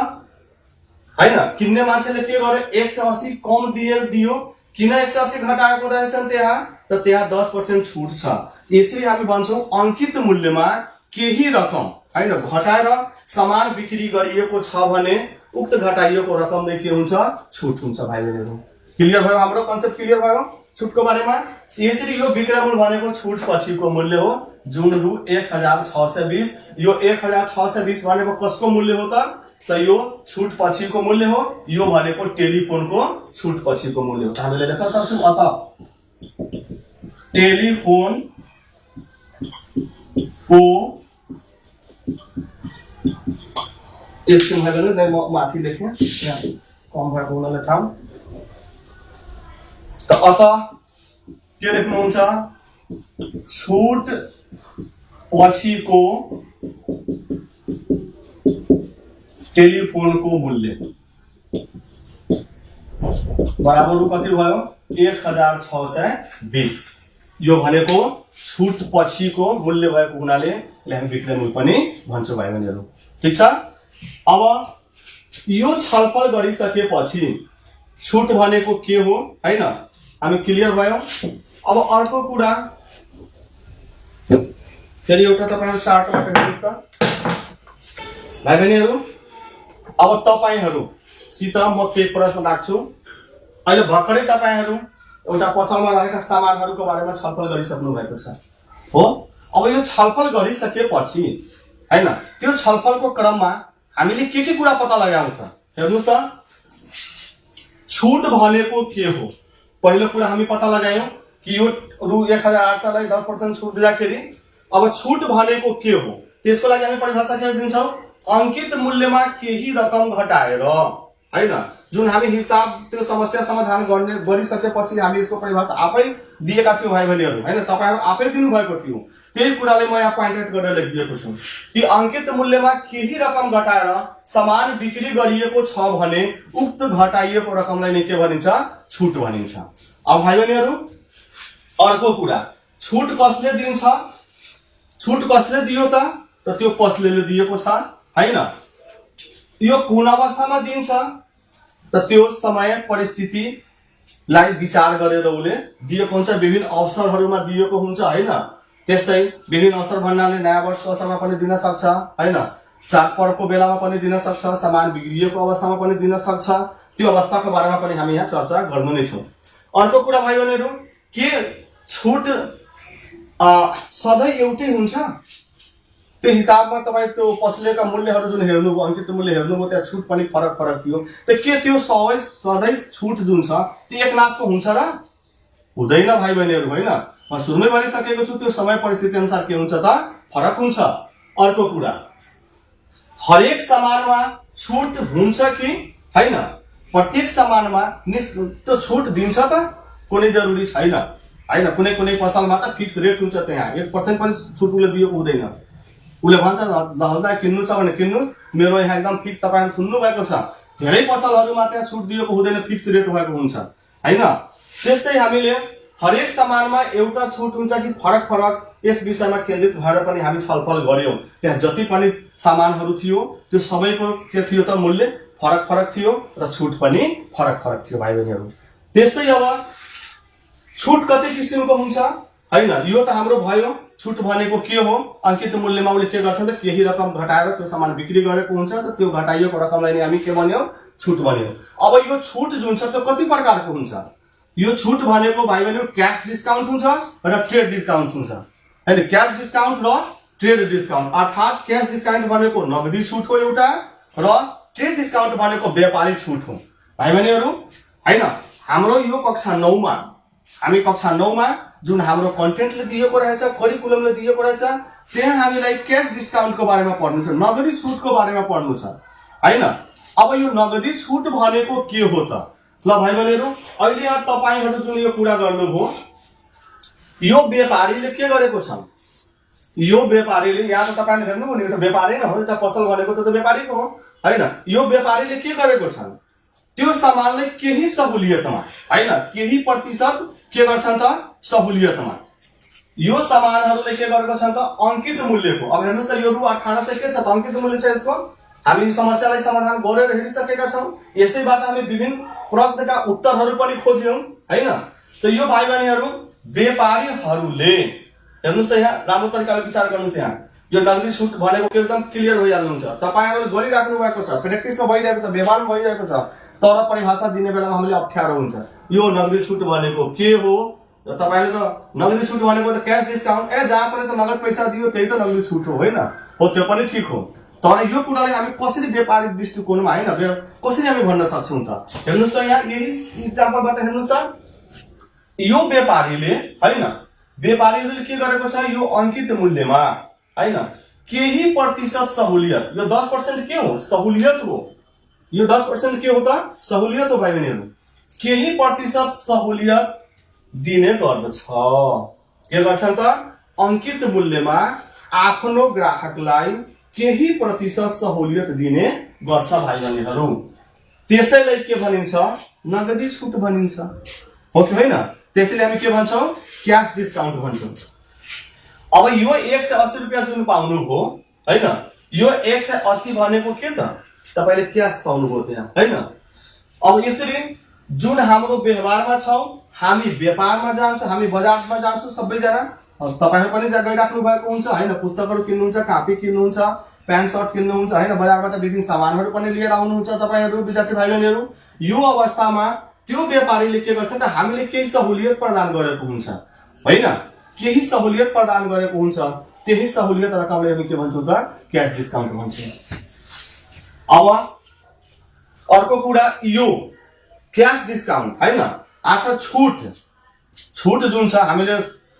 हैन, किन्ने मान्छेले के गर्यो 180 कम दियो, किन 180 घटाएको रहेछन् त्यहाँ, त त्यहाँ 10% छुट छ। यसरी हामी भन्छौँ अंकित मूल्यमा केही रकम हैन घटाएर समान बिक्री गरिएको छ भने उक्त घटाइएको रकमले के हुन्छ, छुट हुन्छ। भाइ बहिनीहरु क्लियर भयो? हाम्रो कन्सेप्ट क्लियर भयो छुटको बारेमा? यसरी यो विक्रय मूल्य भनेको छुट पछिको मूल्य हो, जुन रु 1620। यो 1620 भनेको कसको मूल्य हो त यो छुट पछिको मूल्य हो। यो भनेको टेलिफोनको छुट पछिको मूल्य हो। हामीले लेख्न सक्छौं अत टेलिफोन को एकछिन भाइ म माथि लेखेँ, यहाँ कम भएको हुनाले ठाउँ। त अत के लेख्नुहुन्छ, छुट पछिको टेलिफोनको मूल्य बराबर कति भयो, 1620। यो भनेको छुट पछिको मूल्य भएको हुनाले हामी विक्रय मूल्य पनि भन्छौँ भाइ बहिनीहरु। ठीक छ? अब यो छलफल गरिसकेपछि छुट भनेको के हो हैन हामी क्लियर भयो। अब अर्को कुरा फेरि एउटा तपाईहरु चार्टबाट हेर्नुस् त भाइ बहिनीहरु। अब तपाईहरुसित म के प्रश्न राख्छु, अहिले भर्खरै तपाईहरु एउटा पसलमा रहेका सामानहरुको बारेमा छलफल गरिसक्नु भएको छ हो। अब यो छलफल गरिसकेपछि हैन त्यो छलफलको क्रममा हामीले के कुरा पत्ता लगायौं त हेर्नुस् त। छुट भनेको के हो, पहिलो कुरा हामी पत्ता लगायौं कि यो रु 1800 लाई 10% छुट दिँदाखेरि अब छुट भनेको के हो, त्यसको लागि हामी परिभाषा के दिन्छौं, अंकित मूल्यमा केही रकम घटाएर हैन। जुन हामी हिसाब त्यो समस्या समाधान गरिसकेपछि हामी यसको परिभाषा आफै दिएका थियौ भाइ बहिनीहरु हैन, तपाईहरु आफै दिनु भएको थियो। त्यही कुराले म यहाँ पॉइन्ट आउट गरेर लेखिदिएको छु कि अंकित मूल्यमा केही रकम घटाएर समान बिक्री गरिएको छ भने उक्त घटाइएको रकमलाई नै के भनिन्छ, छुट भनिन्छ। अब भाइ बहिनीहरु अर्को कुरा, छुट कसले दिन्छ, छुट कसले दियो त त्यो पसलेले दिएको छ हैन। यो कुन अवस्थामा दिन्छ त त्यो समय परिस्थितिलाई विचार गरेर उले दिएको हुन्छ, विभिन्न अवसरहरुमा दिएको हुन्छ हैन। त्यस्तै विभिन्न अवसर भन्नाले नयाँ वर्षको अवसरमा पनि दिन सक्छ हैन, चाडपर्वको बेलामा पनि दिन सक्छ, सामान बिग्रिएको अवस्थामा पनि दिन सक्छ। त्यो अवस्थाको बारेमा पनि हामी यहाँ चर्चा गर्नु नै छौं। अर्को कुरा भाइ बहिनीहरु के छुट सधैं एउटै हुन्छ, त्यो हिसाबमा तपाई त्यो पसलेका मूल्यहरु जुन हेर्नुभयो, अंकित मूल्य हेर्नुभयो, त्यहाँ छुट पनि फरक फरक थियो। त के त्यो सधैं छुट जुन छ त्यो एक लासको हुन्छ र हुँदैन भाइ बहिनीहरु हैन। म सुरुमै भनिसकेको छु त्यो समय परिस्थिति अनुसार के हुन्छ त फरक हुन्छ। अर्को कुरा, हरेक सामानमा छुट हुन्छ कि हैन, प्रत्येक सामानमा निश्चित छुट दिन्छ त कुनै जरुरी छैन हैन। कुनै कुनै पसलमा त फिक्स रेट हुन्छ, त्यहाँ 1% पनि छुट उले दिएको हुँदैन। उले भन्छ 10,000 किन्नु छ भने किन्नुस्, मेरो यहाँ एकदम फिक्स तपाईहरु सुन्नु भएको छ। धेरै पसलहरुमा त्यहाँ छुट दिएको हुँदैन, फिक्स रेट भएको हुन्छ हैन। त्यस्तै हामीले हरेक सामानमा एउटा छुट हुन्छ कि फरक फरक, यस विषयमा केन्द्रित भएर पनि हामी छलफल गर्यौं। त्यहाँ जति पनि सामानहरु थियो त्यो सबैको के थियो त मूल्य फरक फरक थियो र छुट पनि फरक फरक थियो भाइ बहिनीहरु। त्यस्तै अब छुट कति किसिमको हुन्छ हैन, यो त हाम्रो भयो। छुट भनेको के हो, अंकित मूल्यमा उले के गर्छन् त केही रकम घटाएर त्यो सामान बिक्री गरेको हुन्छ, त त्यो घटाइएको रकमलाई नै हामी के भन्यौ, छुट भन्यौ। अब यो छुट जुन छ त्यो कति प्रकारको हुन्छ, यो छुट भनेको भाइ बहिनीहरु क्याश डिस्काउन्ट हुन्छ र ट्रेड डिस्काउन्ट हुन्छ हैन। क्याश डिस्काउन्ट र ट्रेड डिस्काउन्ट, अर्थात क्याश डिस्काउन्ट भनेको नगदी छुट हो एउटा, र ट्रेड डिस्काउन्ट भनेको व्यापारिक छुट हो भाइ बहिनीहरु हैन। हाम्रो यो कक्षा 9 मा हामी कक्षा 9 मा जुन हाम्रो कन्टेन्टले दिएको रहेछ, करिकुलमले दिएको रहेछ, त्यहाँ हामीलाई क्याश डिस्काउन्टको बारेमा पढ्नु छ, नगदी छुटको बारेमा पढ्नु छ हैन। अब यो नगदी छुट भनेको के हो त ल भाइ बहिनीहरु, अहिले यहाँ तपाईहरु जुन यो कुरा गर्नुभयो, यो व्यापारीले के गरेको छ, यो व्यापारीले यहाँ त तपाईहरुले हेर्नुभयो नि, यो त व्यापारी नै हो, एउटा पसल भनेको त व्यापारीको हो हैन। यो व्यापारीले के गरेको छ, त्यो सामानलाई केही सहुलियतमा हैन, केही प्रतिशत के गर्छन् त सहुलियतमा यो सामानहरुले के गरेको छन् त अंकित मूल्यको। अब हेर्नुस् त यो रु 1800 के छ त अंकित मूल्य छ यसको हामी समस्यालाई समाधान गरेर हेरिसकेका छौं। यसैबाट हामी विभिन्न प्रश्नका उत्तरहरू पनि खोज्यौं हैन। त यो भाइ बहिनीहरू व्यापारीहरूले हेर्नुस् त यहाँ राम्रो तरिकाले विचार गर्नुस्। यहाँ यो नगदी छुट भनेको एकदम क्लियर भइहाल्नुहुन्छ। तपाईहरुले गरिराख्नु भएको छ, प्र्याक्टिसमा भइरहेको छ, व्यवहारमा भइरहेको छ, तर परिभाषा दिने बेलामा हामीले अप्ठ्यारो हुन्छ। यो नगदी छुट भनेको के हो? तपाईले त नगदी छुट भनेको त क्याश डिस्काउन्ट जहाँ पनि त नगद पैसा दियो त्यही त नगदी छुट हो हैन? हो त्यो पनि ठीक हो, तर यो कुरालाई हामी कसरी व्यापारिक दृष्टिकोणमा हैन कसरी हामी भन्न सक्छौं त? हेर्नुस् त यहाँ यही एक्जाम्पलबाट हेर्नुस् त, यो व्यापारीले हैन व्यापारीले के गरेको छ? यो अंकित मूल्यमा हैन केही प्रतिशत सहुलियत, यो 10% के हो? सहुलियत हो। यो 10% के हो त? सहुलियत हो भाइ बहिनीहरु। केही प्रतिशत सहुलियत दिने गर्दछ। के गर्छन् त? अंकित मूल्यमा आफ्नो ग्राहकलाई केही प्रतिशत सहुलियत दिने गर्छ भाइ बहिनीहरु। त्यसैलाई के भनिन्छ? नगदी छुट भनिन्छ, हो कि हैन? त्यसैले हामी के भन्छौं? क्याश डिस्काउन्ट भन्छौं। अब यो 180 रुपैयाँ जुन पाउनु हो हैन, यो 180 भनेको के त? तपाईले क्याश पाउनु हो त्यहाँ हैन। अब यसरी जुन हाम्रो व्यवहारमा छौं, हामी व्यापारमा जान्छौं, हामी बजारमा जान्छौं, सबैजना तपाईहरु पनि गइराख्नु भएको हुन्छ हैन। पुस्तकहरु किन्नुहुन्छ, कापी किन्नुहुन्छ, प्यान्ट सर्ट किन्नुहुन्छ हैन, बजारबाट विभिन्न सामानहरु पनि लिएर आउनुहुन्छ तपाईहरु विद्यार्थी भाइ बहिनीहरु। यो अवस्थामा त्यो व्यापारीले के गर्छ त? हामीले केही सहुलियत प्रदान गरेको हुन्छ हैन, केही सहुलियत प्रदान गरेको हुन्छ। त्यही सहुलियत रकमलाई हामी के भन्छौं त? क्याश डिस्काउन्ट भन्छौं। अब अर्को कुरा, यो क्याश डिस्काउन्ट हैन अर्थात छुट जुन छ, हामीले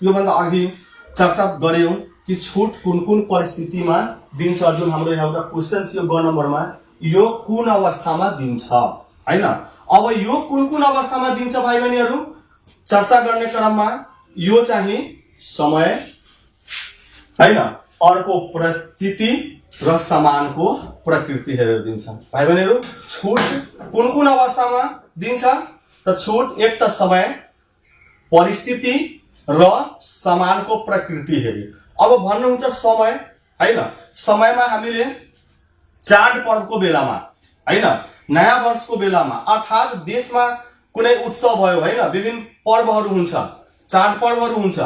यो भन्दा अघि चर्चा गर्यौं कि छुट कुन परिस्थितिमा दिन्छ। जुन हाम्रो एउटा क्वेशन थियो ग नम्बरमा, यो कुन अवस्थामा दिन्छ हैन। अब यो कुन अवस्थामा दिन्छ भाइ बहिनीहरु चर्चा गर्ने क्रममा यो चाहिँ समय हैन, अर्को परिस्थिति र सामानको प्रकृति हेरेर दिन्छ भाइ बहिनीहरु। छुट कुन अवस्थामा दिन्छ त? छुट एक त समय, परिस्थिति र सामानको प्रकृति हेरी। अब भन्नुहुन्छ समय हैन, समयमा हामीले चाडपर्वको बेलामा हैन, नयाँ वर्षको बेलामा अर्थात देशमा कुनै उत्सव भयो हैन, विभिन्न पर्वहरू हुन्छ, चाडपर्वहरू हुन्छ,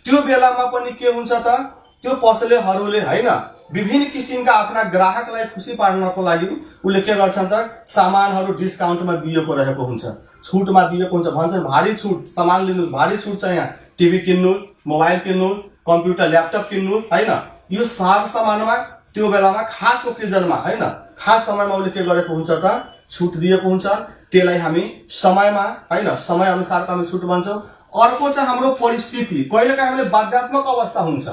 त्यो बेलामा पनि के हुन्छ त? त्यो पसलेहरूले हैन विभिन्न किसिमका आफ्ना ग्राहकलाई खुसी पार्नको लागि उले के गर्छन् त? सामानहरू डिस्काउन्टमा दिएको रहेको हुन्छ, छुटमा दिएको हुन्छ। भन्छन् भारी छुट, सामान लिनुस्, भारी छुट छ यहाँ, टिभी किन्नुस्, मोबाइल किन्नुस्, कम्प्युटर ल्यापटप किन्नुस् हैन। यो सार सामानमा त्यो बेलामा खास ओकेजनमा हैन, खास समयमा उले के गरेको हुन्छ त? छुट दिएको हुन्छ। त्यसलाई हामी समयमा हैन, समय अनुसारको हामी छुट भन्छौं। अर्को चाहिँ हाम्रो परिस्थिति, कहिलेकाहीँ हामीले बाध्यात्मक अवस्था हुन्छ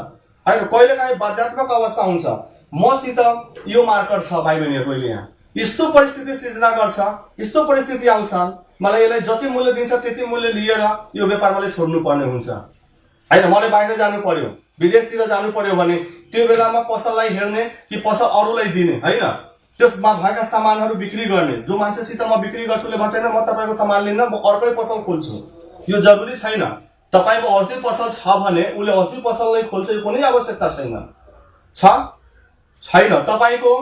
हैन, कहिलेकाहीँ बाध्यात्मक अवस्था हुन्छ। मसित यो मार्कर छ भाइ बहिनीहरु, अहिले यहाँ यस्तो परिस्थिति सिर्जना गर्छ, यस्तो परिस्थिति आउँछ, मलाई यसलाई जति मूल्य दिन्छ त्यति मूल्य लिएर यो व्यापार मैले छोड्नु पर्ने हुन्छ हैन। मलाई बाहिर जानु पर्यो, विदेशतिर जानु पर्यो भने त्यो बेलामा पसललाई हेर्ने कि पसल अरूलाई दिने हैन, त्यसमा भएका सामानहरू बिक्री गर्ने। जो मान्छेसित म बिक्री गर्छु ले भन्छ हैन म तपाईको सामान लिन्न, म अर्कै पसल खोल्छु, यो जरुरी छैन। तपाईको औषधि पसल छ भने उले औषधि पसललाई खोल्छ, यो कुनै आवश्यकता छैन। तपाईको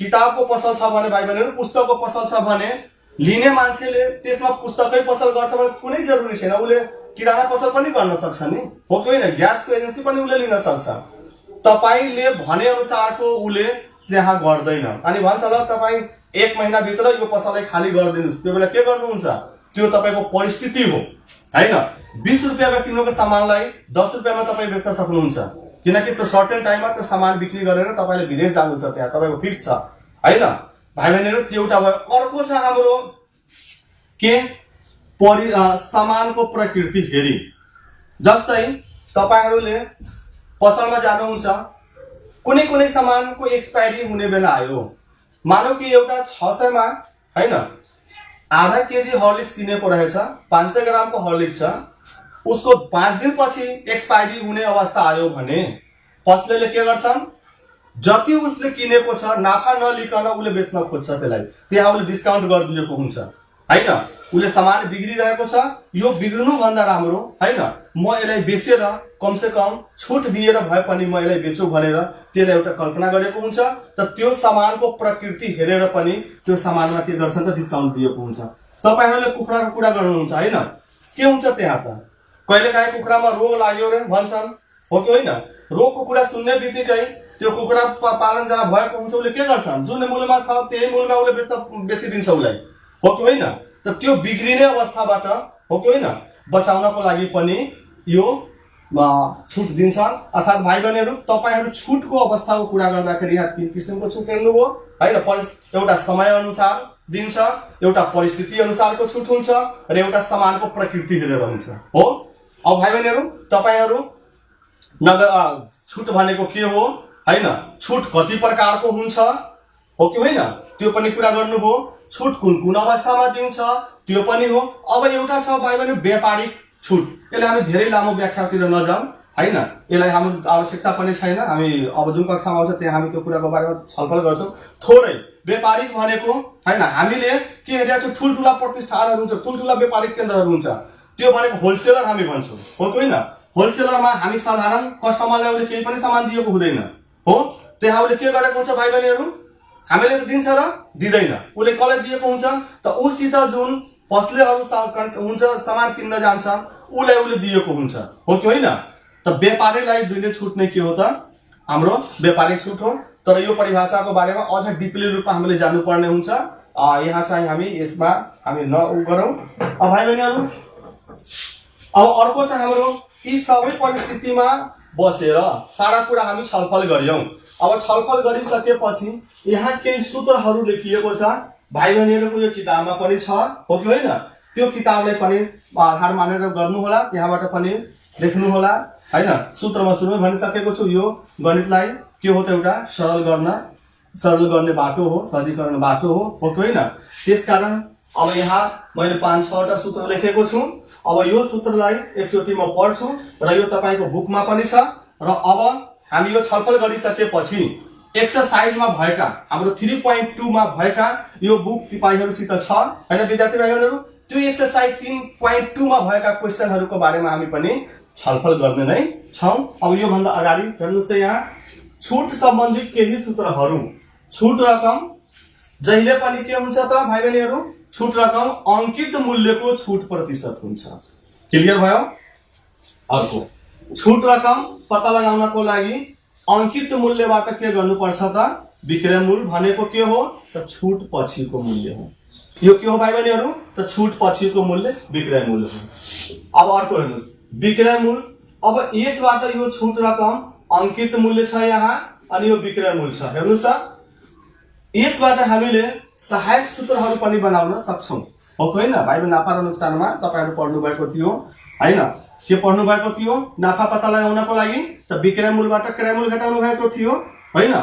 किताबको पसल छ भने भाइ बहिनीहरु, पुस्तकको पसल छ भने लिने मान्छेले त्यसमा पुस्तकै पसल गर्छ भने कुनै जरुरी छैन, उले किराना पसल पनि गर्न सक्छ नि, हो कि हैन? ग्यासको एजेन्सी पनि उले लिन सक्छ। तपाईले भने अनुसारको उले त्यहाँ गर्दैन अनि भन्छ ल तपाई 1 महिना भित्र यो पसललाई खाली गरिदिनुस्। त्यो बेला के गर्नुहुन्छ? त्यो तपाईको परिस्थिति हो हैन। 20 रुपैयाँमा किन्नुको सामानलाई 10 रुपैयाँमा तपाई बेच्न सक्नुहुन्छ, किनकि त्यो सर्टेन टाइममा त्यो सामान बिक्री गरेर तपाईले विदेश जानु छ, त्यहाँ तपाईको फिक्स छ हैन। भाइ बहिनीहरु, त्यो एउटा भयो। अर्को छ हाम्रो के सामानको प्रकृति हेरी। जस्तै तपाईहरुले पसलमा जानुहुन्छ, कुनै सामानको एक्सपायरी हुने बेला आयो, मानौ कि एउटा 600 मा हैन आधा केजी हर्लिक्स किनेको रहेछ, 500 ग्रामको हर्लिक्स छ, उसको 5 दिन पछि एक्सपायरी हुने अवस्था आयो भने पसलेले के गर्छन्? जति उसले किनेको छ नाफा नलिकन उले बेच्न खोज्छ, त्यसलाई त्यहाँ उले डिस्काउन्ट गरिदिएको हुन्छ हैन, उसले सामान बिग्रिरहेको छ, यो बिग्रिनु भन्दा राम्रो हैन म यसलाई बेचेर कमसे कम छुट दिएर भए पनि म यसलाई बेचु भनेर त्यसले एउटा कल्पना गरेको हुन्छ। त त्यो सामानको प्रकृति हेरेर पनि त्यो सामानमा के गर्छन् त डिस्काउन्ट दिएको हुन्छ। तपाईहरुले कुखुराको कुरा गर्नुहुन्छ हैन, के हुन्छ त्यहाँ त कहिलेकाहीँ कुखुरामा रोग लाग्यो रे भन्छन्, हो कि होइन? रोगको कुरा सुन्ने बित्तिकै त्यो कुखुरा पालन जहाँ भएको हुन्छ उसले के गर्छन्, जुन मूल्यमा छ त्यही मूल्यमा उसले बेचिदिन्छ उसलाई, हो कि होइन? त त्यो बिग्रिने अवस्थाबाट, हो कि होइन, बचाउनको लागि पनि यो छुट दिन्छन्। अर्थात् भाइ बहिनीहरू, तपाईहरु छुटको अवस्थाको कुरा गर्दाखेरि यहाँ 3 किसिमको छुट हेर्नुभयो हैन। एउटा समय अनुसार दिन्छ, एउटा परिस्थिति अनुसारको छुट हुन्छ र एउटा सामानको प्रकृति हेरेर हुन्छ, हो। अब भाइ बहिनीहरू, तपाईहरु छुट भनेको के हो हैन, छुट कति प्रकारको हुन्छ, हो कि होइन, त्यो पनि कुरा गर्नुभयो। छुट कुन कुन अवस्थामा दिन्छ त्यो पनि हो। अब एउटा छ भाइ बहिनी व्यापारिक छुट, यसलाई हामी धेरै लामो व्याख्यातिर नजाउँ हैन, यसलाई हाम्रो आवश्यकता पनि छैन। हामी अब जुन कक्षामा आउँछ त्यहाँ हामी त्यो कुराको बारेमा छलफल गर्छौं थोरै। व्यापारिक भनेको हैन, हामीले के हेरेका छौं, ठुलठुला प्रतिष्ठानहरू हुन्छ, ठुलठुला व्यापारिक केन्द्रहरू हुन्छ, त्यो भनेको होलसेलर हामी भन्छौं, हो कि होइन? होलसेलरमा हामी साधारण कस्टमरलाई उसले केही पनि सामान दिएको हुँदैन, हो। त्यहाँ उसले के गरेको हुन्छ भाइ बहिनीहरू, हामीले त दिन्छ र दिदैन, उसले कसलाई दिएको हुन्छ त उसित जुन पसलेहरू हुन्छ सामान किन्न जान्छ उसलाई उसले दिएको हुन्छ, हो कि होइन? त व्यापारीलाई दिने छुट नै के हो त, हाम्रो व्यापारिक छुट हो। तर यो परिभाषाको बारेमा अझ डिपली रूपमा हामीले जान्नुपर्ने हुन्छ। यहाँ चाहिँ हामी यसमा हामी गरौँ। अब भाइ बहिनीहरू, अब अर्को चाहिँ हाम्रो यी सबै परिस्थितिमा बसेर सारा कुरा हामी छलफल गर्यौं। अब छलफल गरिसकेपछि यहाँ केही सूत्रहरू लेखिएको छ, भाइ बहिनीहरूको यो किताबमा पनि छ, हो कि होइन? त्यो किताबलाई पनि आधार मानेर गर्नु होला, त्यहाँबाट पनि लेख्नु होला हैन। सूत्रमा सुरुमै भनिसकेको छु, यो गणितलाई के हो त एउटा सरल गर्ने बाटो हो, सजीकरण बाटो हो कि होइन? त्यसकारण अब यहाँ मैले 5-6 वटा सूत्र लेखेको छु। अब यो सूत्रलाई एकचोटि म पढ्छु र यो तपाईको बुकमा पनि छ। र अब हामी यो छलफल गरिसकेपछि एक्सरसाइजमा भएका हाम्रो 3.2 मा भएका यो बुक तपाईहरुसित छ हैन विद्यार्थी भाइहरुहरू, त्यो एक्सरसाइज 3.2 मा भएका क्वेशनहरुको बारेमा हामी पनि छलफल गर्ने नै छौं। अब यो भन्दा अगाडि हेर्नुस् त यहाँ छुट सम्बन्धी केही सूत्रहरू। छुट रकम जहिले पनि के हुन्छ त भाइ बहिनीहरू, छुट रकम अंकित मूल्यको छुट प्रतिशत हुन्छ। क्लियर भयो? अर्को छुट रकम पत्ता लगाउनको लागि अंकित मूल्यबाट के गर्नुपर्छ त, विक्रय मूल्य भनेको के हो त छुट पछिको मूल्य हो। यो के हो भाइ बहिनीहरू त छुट पछिको मूल्य विक्रय मूल्य हो। अब अर्को हेर्नुस् विक्रय मूल्य। अब यसबाट यो छुट रकम अंकित मूल्य छ यहाँ अनि यो विक्रय मूल्य छ। हेर्नुस् त यसबाट हामीले सहायक सूत्रहरू पनि बनाउन सक्छौं, हो कि हैन? भाइ नाफा र नुकसानमा तपाईहरु पढ्नु भएको थियो हैन? के पढ्नु भएको थियो? नाफा पत्ता लगाउनको लागि त विक्रय मूल्यबाट क्रय मूल्य घटाउनु भएको थियो हैन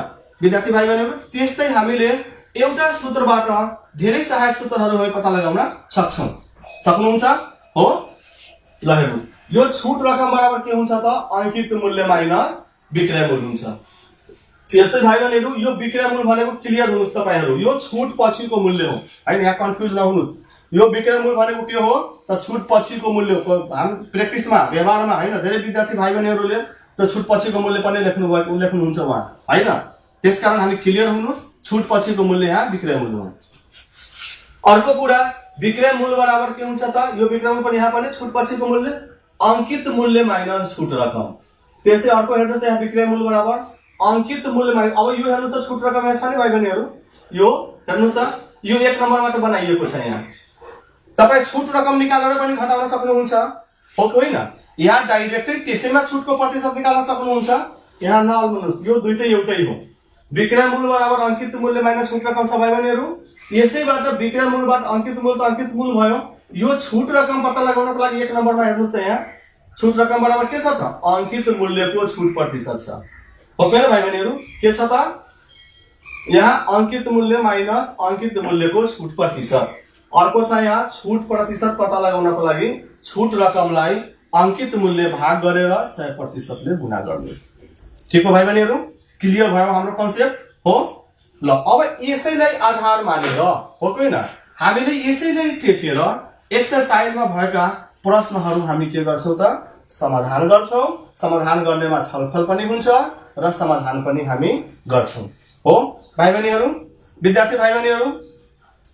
विद्यार्थी भाइ बहिनीहरु? त्यस्तै हामीले एउटा सूत्रबाट धेरै सहायक सूत्रहरू हामी पत्ता लगाउन सक्छौं। सक्नुहुन्छ हो? ल हेर्नुस् यो छुट रकम बराबर के हुन्छ त अंकित मूल्य माइनस विक्रय मूल्य हुन्छ। त्यस्तै भाइ बहिनीहरु यो विक्रय मूल्य भनेको क्लियर हुनुस् तपाईहरु, यो छुट पछिको मूल्य हो हैन, यहाँ कन्फ्युज नहुनुस्। यो विक्रय मूल्य भनेको के हो त छुट पछिको मूल्य हो। हामी प्र्याक्टिसमा व्यवहारमा हैन धेरै विद्यार्थी भाइ बहिनीहरुले त छुट पछिको मूल्य पनि लेख्नुहुन्छ वहाँ हैन। त्यसकारण हामी क्लियर हुनुस्, छुट पछिको मूल्य यहाँ विक्रय मूल्य हो। अर्को कुरा विक्रय मूल्य बराबर के हुन्छ त, यो विक्रय मूल्य पनि यहाँ पनि छुट पछिको मूल्य अंकित मूल्य माइनस छुट रकम। त्यस्तै अर्को हेर्नुस् त यहाँ विक्रय मूल्य बराबर अंकित मूल्य माइनस, अब यो हेर्नुस् त छुट रकम यहाँ छ नि भाइ बहिनीहरु, यो हेर्नुस् त यो 1 नम्बरबाट बनाइएको छ। यहाँ तपाई छुट रकम निकालेर पनि घटाउन सक्नुहुन्छ, हो कि हैन? यहाँ डाइरेक्टली त्यसैमा छुटको प्रतिशत निकाल्न सक्नुहुन्छ। यहाँ नअल्मनुस्, यो दुईटै एउटै हो। विक्रय मूल्य बराबर अंकित मूल्य माइनस छुट रकम छ भाइ बहिनीहरु। यसैबाट विक्रय मूल्यबाट अंकित मूल्य त अंकित मूल्य भयो। यो छुट रकम पत्ता लगाउनको लागि 1 नम्बरमा हेर्नुस् त यहाँ छुट रकम बराबर के छ त अंकित मूल्यको छुट प्रतिशत छ, हो कि हैन भाइ बहिनीहरु? के छ त यहाँ अंकित मूल्य माइनस अंकित मूल्यको छुट प्रतिशत। अर्को छ यहाँ छुट प्रतिशत पत्ता लगाउनको लागि छुट रकमलाई अंकित मूल्य भाग गरेर 100% ले गुणा गर्नुस्। ठीक हो भाइ बहिनीहरु? क्लियर भयो हाम्रो कन्सेप्ट हो? ल अब यसैलाई आधार मानेर, हो कि हैन, हामीले यसैलाई टेकेर एक्सरसाइजमा भएका प्रश्नहरू हामी के गर्छौं त समाधान गर्छौं। समाधान गर्नेमा छलफल पनि हुन्छ र समाधान पनि हामी गर्छौं। हो भाइ बहिनीहरू, विद्यार्थी भाइ बहिनीहरू,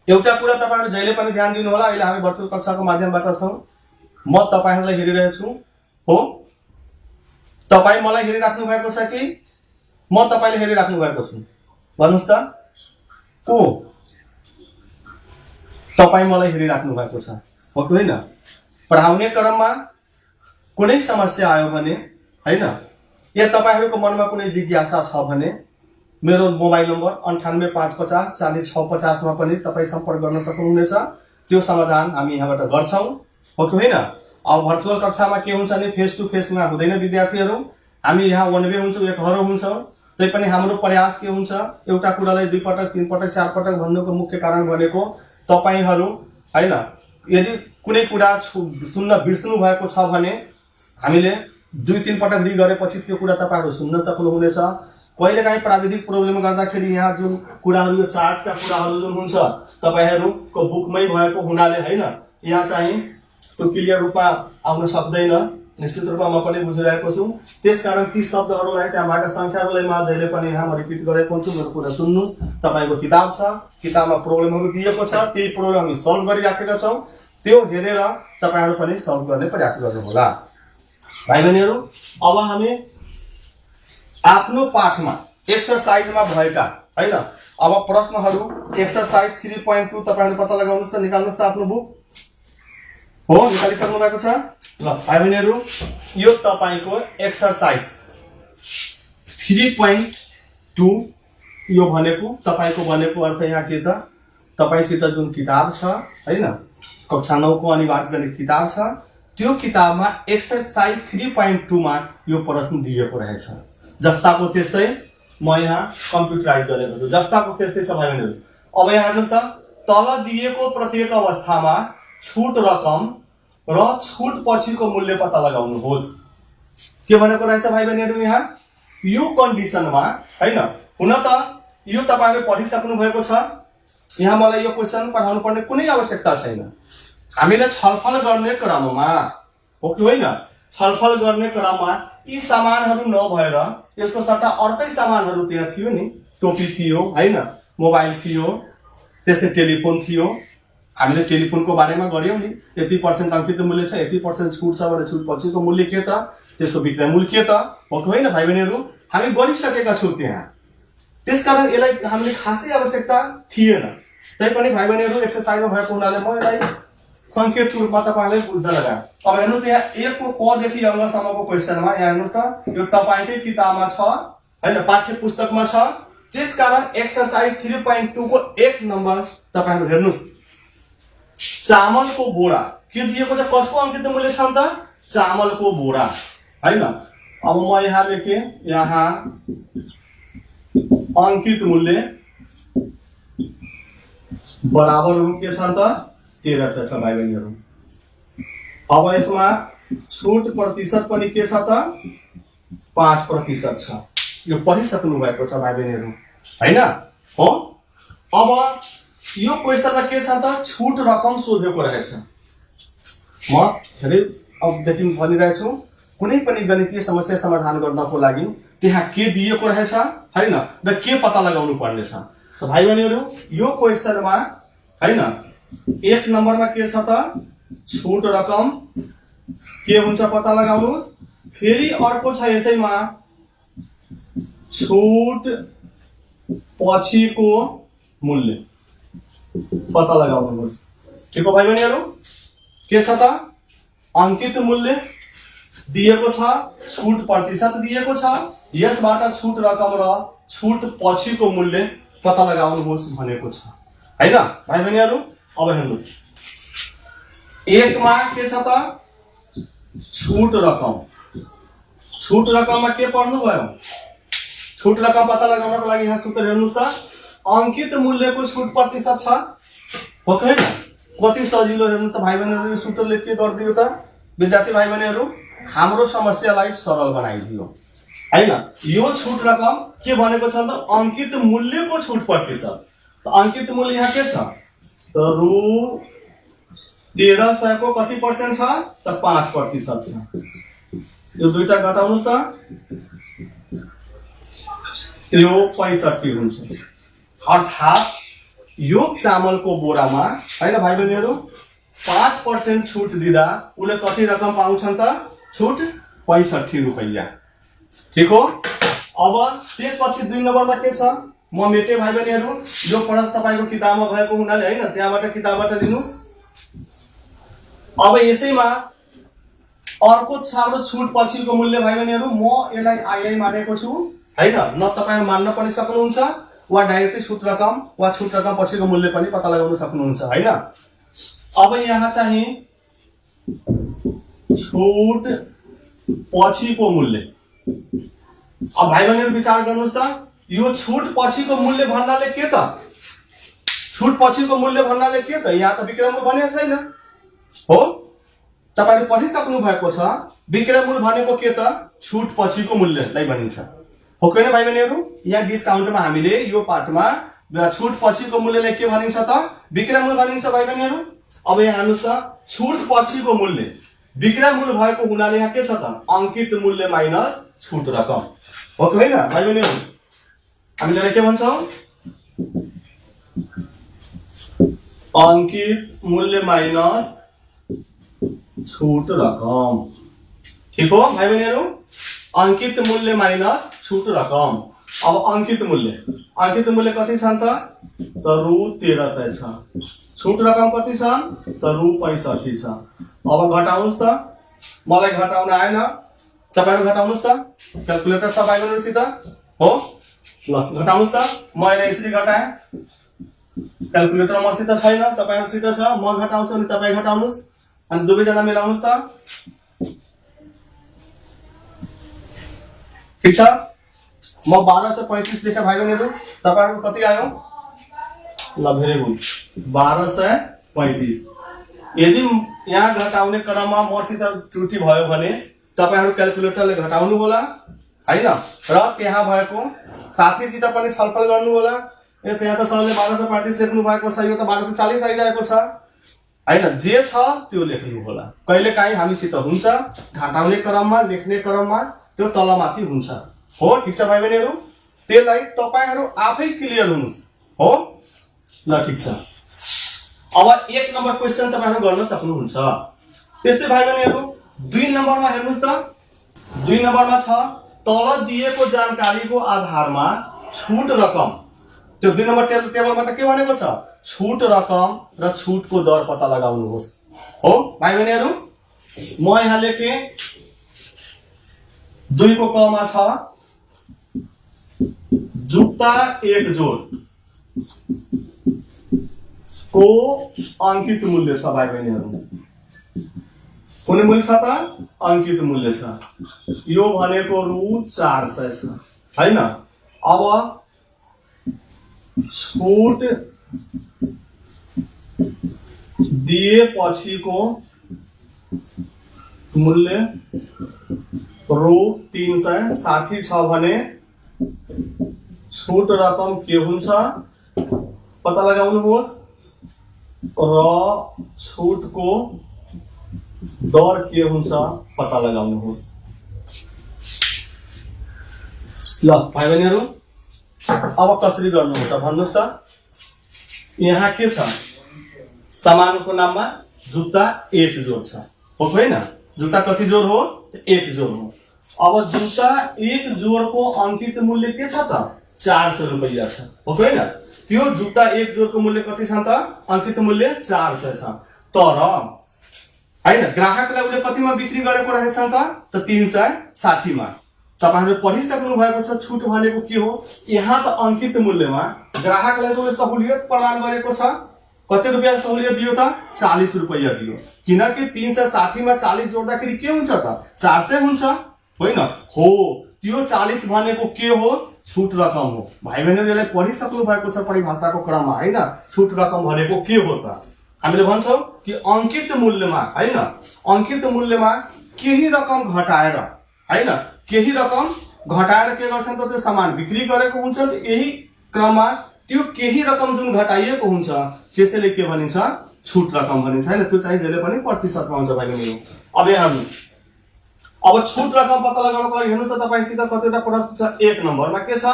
एउटा कुरा तपाईहरु जहिले पनि ध्यान दिनु होला। अहिले हामी भर्चुअल कक्षाको माध्यमबाट छौं। म तपाईहरुलाई हेरिरहेको छु। हो, तपाई मलाई हेरिराख्नु भएको छ कि म तपाईले हेरिराख्नु भएको छु? भन्नुस् त को? तपाई मलाई हेरिराख्नु भएको छ, हो कि होइन? पढाउने क्रममा कुनै समस्या आयो भने हैन, या तपाईहरुको मनमा कुनै जिज्ञासा छ भने मेरो मोबाइल नम्बर 9855 40650 मा पनि तपाई सम्पर्क गर्न सक्नुहुनेछ। त्यो समाधान हामी यहाँबाट गर्छौं, हो कि होइन? अब भर्चुअल कक्षामा के हुन्छ नि, फेस टु फेस मा हुँदैन विद्यार्थीहरू। हामी यहाँ वन वे हुन्छौं, एकहरो हुन्छौं। तै पनि हाम्रो प्रयास के हुन्छ, एउटा कुरालाई दुई पटक तीन पटक चार पटक भन्नुको मुख्य कारण भनेको तपाईहरु हैन, यदि कुनै कुरा सुन्न बिर्सनु भएको छ भने हामीले दुई तीन पटक रि गरेपछि त्यो कुरा तपाईहरु सुन्न सक्नुहुनेछ। कहिलेकाहीँ प्राविधिक प्रोब्लम गर्दाखेरि यहाँ जुन कुराहरु, यो चार्टका कुराहरु जुन हुन्छ तपाईहरुको बुकमै भएको हुनाले हैन, यहाँ चाहिँ त्यो क्लियर रूपमा आउन सक्दैन। निश्चित रूपमा म पनि बुझिरहेको छु। त्यसकारण ती शब्दहरुलाई, त्यहाँबाट संख्याहरुलाई म जहिले पनि यहाँ म रिपिट गरेको हुन्छु। मेरो कुरा सुन्नुस्। तपाईको किताब छ, किताबमा प्रोब्लमहरु दिएको छ, त्यही प्रोब्लम हामी सल्भ गरिराखेका छौं। त्यो हेरेर तपाईहरु पनि सल्भ गर्ने प्रयास गर्नु होला। भाइ बहिनीहरु, अब हामी आफ्नो पाठमा एक्सरसाइजमा भएका हैन, अब प्रश्नहरु एक्सरसाइज 3.2 तपाईहरु पत्ता लगाउनुस् त, निकाल्नुस् त आफ्नो बुक। हो, निकालिसक्नु भएको छ? ल भाइ बहिनीहरु, यो तपाईको एक्सरसाइज 3.2 यो भनेको तपाईको भनेको अर्थ यहाँ के त, तपाईसित जुन किताब छ हैन, कक्षा 9 को अनिवार्य गणित किताब छ, त्यो किताबमा एक्सरसाइज 3.2 मा यो प्रश्न दिएको रहेछ। जस्ताको त्यस्तै म यहाँ कम्प्युटराइज गरेको छु। जस्ताको त्यस्तै छ भाइ बहिनीहरु। अब यहाँ हेर्नुस् त, तल दिएको प्रत्येक अवस्थामा छुट रकम र छुट पछिको मूल्य पत्ता लगाउनुहोस्। के भनेको रहेछ भाइ बहिनीहरु? यहाँ यो कन्डिसनमा हैन, हुन त यो तपाईले पढिसक्नु भएको छ। यहाँ मलाई यो क्वेशन पढाउनु पर्ने कुनै आवश्यकता छैन। हामीले छलफल गर्ने क्रममा, हो कि होइन, छलफल गर्ने क्रममा यी सामानहरु नभएर यसको सट्टा अर्कै सामानहरु त्यहाँ थियो नि। टोपी थियो हैन, मोबाइल थियो, त्यस्तै टेलिफोन थियो। हामीले टेलिफोनको बारेमा गर्यौं नि, यति % अंकित मूल्य छ, यति % छुट छ भने छुट पछिको मूल्य के त, त्यसको विक्रय मूल्य के त, हो कि होइन भाइ बहिनीहरु? हामी गरिसकेका छौं त्यहाँ। त्यसकारण यसलाई हामीले खासै आवश्यकता थिएन। तैपनि भाइ बहिनीहरु, एक्सरसाइजमा भएको हुनाले म यसलाई संकेतको रूपमा तपाईहरुले बुझ्न लगाए। अब हेर्नुस् त, यहाँ 1 को क देखि अङ सम्मको क्वेशनमा यहाँ हेर्नुस् त, यो तपाईकै किताबमा छ हैन, पाठ्य पुस्तकमा छ। त्यसकारण एक्सरसाइज 3.2 को 1 नम्बर तपाईहरु हेर्नुस्। चामलको बोरा के दिएको छ, कसको अंकित मूल्य छ त? चामलको बोरा हैन। अब म यहाँ लेखे, यहाँ अंकित मूल्य बराबर के छ त 1300 छ भाइ बहिनीहरु। अब यसमा छुट प्रतिशत पनि के छ त 5% छ। यो पढिसक्नु भएको छ भाइ बहिनीहरु हैन? हो, अब यो क्वेशनमा के छ त, छुट रकम सोधेको रहेछ। म धेरै अपडेटिङ भनिरहेको छु। कुनै पनि गणितीय समस्या समाधान गर्नको लागि त्यहाँ के दिएको रहेछ हैन, र के पत्ता लगाउनु पर्ने छ। त भाइ बहिनीहरु, यो क्वेशनमा हैन 1 नम्बरमा के छ त, छुट रकम के हुन्छ पत्ता लगाउनुस्। फेरि अर्को छ यसैमा छुट पछिको मूल्य पत्ता लगाउनुहोस्। ठीक हो भाइ बहिनीहरु? के छ त, अंकित मूल्य दिएको छ, छुट प्रतिशत दिएको छ, यसबाट छुट रकम र छुट पछिको मूल्य पत्ता लगाउनुहोस् भनेको छ हैन भाइ बहिनीहरु? अब हेर्नुस्, 1 मा के छ त, छुट रकम। छुट रकममा के पढ्नु भयो? छुट रकम पत्ता लगाउनको लागि यहाँ सूत्र हेर्नुस् त, अंकित मूल्यको छुट प्रतिशत छ, हो कि हैन? कति सजिलो हेर्नुस् त भाइ बहिनीहरु। यो सूत्रले के गर्दियो त, विद्यार्थी भाइ बहिनीहरु, हाम्रो समस्यालाई सरल बनाइदियो हैन। यो छुट रकम के भनेको छ त, अंकित मूल्यको छुट प्रतिशत। त अंकित मूल्य यहाँ के छ त रु 1300 को कति पर्सेन्ट छ त 5% छ। यो दुईटा घटाउनुस् त यो 65 हुन्छ। अर्थात् यो चामलको बोरामा हैन भाइ बहिनीहरु 5% छुट दिँदा उले कति रकम पाउँछन् त? छुट 65 रुपैयाँ। ठीक हो। अब त्यसपछि 2 नम्बरमा के छ म मेटे भाइ बहिनीहरु, यो प्रश्न तपाईको किताबमा भएको हुनाले हैन त्यहाँबाट किताबबाट लिनुस्। अब यसैमा अर्को छ हाम्रो छुट पछिको मूल्य भाइ बहिनीहरु, म यसलाई आइआई मानेको छु हैन, न तपाईहरु मान्न पनि सक्नुहुन्छ वा डाइरेक्टली छुट रकम वा छुट रकम पछिको मूल्य पनि पत्ता लगाउन सक्नुहुन्छ हैन। अब यहाँ चाहिँ छुट पछिको मूल्य। अब भाइ बहिनीहरु विचार गर्नुस् त, यो छुट पछिको मूल्य भन्नाले के त? छुट पछिको मूल्य भन्नाले के त? यहाँ त विक्रय मूल्य भनेको छैन हो। तपाईहरु पढिसक्नु भएको छ विक्रय मूल्य भनेको के त? छुट पछिको मूल्यलाई भनिन्छ हो कि हैन भाइ बहिनीहरु। यहाँ डिस्काउन्टमा हामीले यो पार्टमा छुट पछिको मूल्यलाई के भनिन्छ त? विक्रय मूल्य भनिन्छ भाइ बहिनीहरु। अब यहाँ हेर्नुस् त, छुट पछिको मूल्य विक्रय मूल्य भएको हुनाले यहाँ के छ त? अंकित मूल्य माइनस छुट रकम हो कि हैन भाइ बहिनीहरु। हामीले के भन्छौं? अंकित मूल्य माइनस छुट रकम। ठीक हो भाइ बहिनीहरु, अंकित मूल्य माइनस छुट रकम। अब अंकित मूल्य कति छन् त? रु 1300 छ। छुट रकम कति छ त? रु 65 छ। अब घटाउनुस् त, मलाई घटाउन आएन, तपाईहरु घटाउनुस् त। क्याल्कुलेटर छ भाइ बहिनीहरुसित हो, ल घटाउनुस् त। म यसलाई यसरी घटाए, क्याल्कुलेटर मसित छैन, तपाईहरुसित छ, म घटाउँछु अनि तपाई घटाउनुस् अनि दुवैजना मिलाउनुस् त। ठीक छ। म 1235 लेखे भाइ बहिनीहरु, तपाईहरुको कति आयो? ल भेरी गुड, 1235। यदि यहाँ घटाउने क्रममा मसित त्रुटि भयो भने तपाईहरु क्याल्कुलेटरले घटाउनु होला हैन, र त्यहाँ भएको साथीसित पनि छलफल गर्नु होला। ए त्यहाँ त सरले 1235 लेख्नु भएको छ, यो त 1240 आइरहेको छ हैन। जे छ त्यो लेख्नु होला। कहिलेकाहीँ हामीसित हुन्छ घटाउने क्रममा लेख्ने क्रममा त्यो तलमाथि हुन्छ हो। ठीक छ भाइ बहिनीहरु, त्यसलाई तपाईहरु आफै क्लियर हुनुस् हो। ल ठीक छ। अब 1 नम्बर क्वेशन तपाईहरु गर्न सक्नुहुन्छ। त्यस्तै भाइ बहिनीहरु 2 नम्बरमा हेर्नुस् त। 2 नम्बरमा छ तल दिएको जानकारीको आधारमा छुट रकम। त्यो 2 नम्बर टेबलबाट के भनेको छ? छुट रकम र छुटको दर पत्ता लगाउनुहोस् हो भाइ बहिनीहरु। म यहाँ लेखे 2 को क मा छ जुत्ता 1 जोड को अंकित मूल्य छ भाइ बहिनीहरु। कुन मूल्य छ त? अंकित मूल्य छ। यो भनेको रु 400 छ हैन। अब छुट दिए पछिको मूल्य रु 360 छ भने छुट रकम के हुन्छ पत्ता लगाउनुहोस् र छुटको दर के हुन्छ पत्ता लगाउनुहोस्। ल भाइ बहिनीहरु अब कसरी गर्नुहुन्छ भन्नुस् त। यहाँ के छ? सामानको नाममा जुत्ता 1 जोड छ हो हैन। जुत्ता कति जोड हो? 1 जोड हो। अब जुत्ता 1 जोडको अंकित मूल्य के छ त? 400 रुपैयाँ छ हो हैन। त्यो जुत्ता 1 जोडको मूल्य कति छ त? अंकित मूल्य 400 छ। तर हैन ग्राहकलाई उले कतिमा बिक्री गरेको रहेछ त? 360 मा। तपाईहरुले पढिसक्नु भएको छ छुट भनेको के हो। यहाँ त अंकित मूल्यमा ग्राहकलाई त सहुलियत प्रदान गरेको छ। कति रुपैयाँ सहुलियत दियो त? 40 रुपैयाँ दियो। किनकि 360 मा 40 जोड्दाखेरि के हुन्छ त? 400 हुन्छ होइन हो। त्यो 40 भनेको के हो? छुट रकम हो। भाइ बहिनीहरु यसलाई पढिसक्नु भएको छ परिभाषाको क्रममा हैन। छुट रकम भनेको के हो त? हामीले भन्छौं कि अंकित मूल्यमा हैन, अंकित मूल्यमा केही रकम घटाएर हैन, केही रकम घटाएर के गर्छन् त? त्यो सामान बिक्री गरेको हुन्छ। यही क्रममा त्यो केही रकम जुन घटाइएको हुन्छ त्यसैले के भनिन्छ छुट रकम भनिन्छ हैन। त्यो चाहिँ जहिले पनि प्रतिशतमा हुन्छ भाइ बहिनीहरु। अब यहाँ हेर्नुस्, अब छुट रकम पत्ता लगाउनको लागि हेर्नुस् त तपाईसित कतिवटा प्रश्न छ। 1 नम्बरमा के छ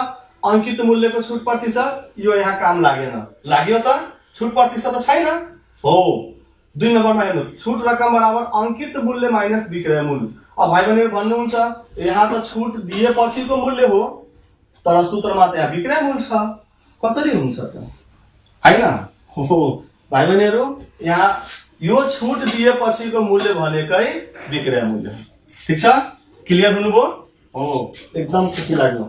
अंकित मूल्यको छुट प्रतिशत, यो यहाँ काम लागेन, लाग्यो त छुट प्रतिशत त छैन हो। 2 नम्बरमा हेर्नुस् छुट रकम बराबर अंकित मूल्य माइनस विक्रय मूल्य। अब भाइ बहिनीहरु भन्नुहुन्छ यहाँ त छुट दिएपछिको मूल्य हो तर सूत्रमा त यहाँ विक्रय मूल्य छ, कसरी हुन्छ त हैन हो भाइ बहिनीहरु। यहाँ यो छुट दिएपछिको मूल्य भनेकै विक्रय मूल्य। ठीक छ, क्लियर हुनुभयो हो, एकदम खुसी लाग्यो।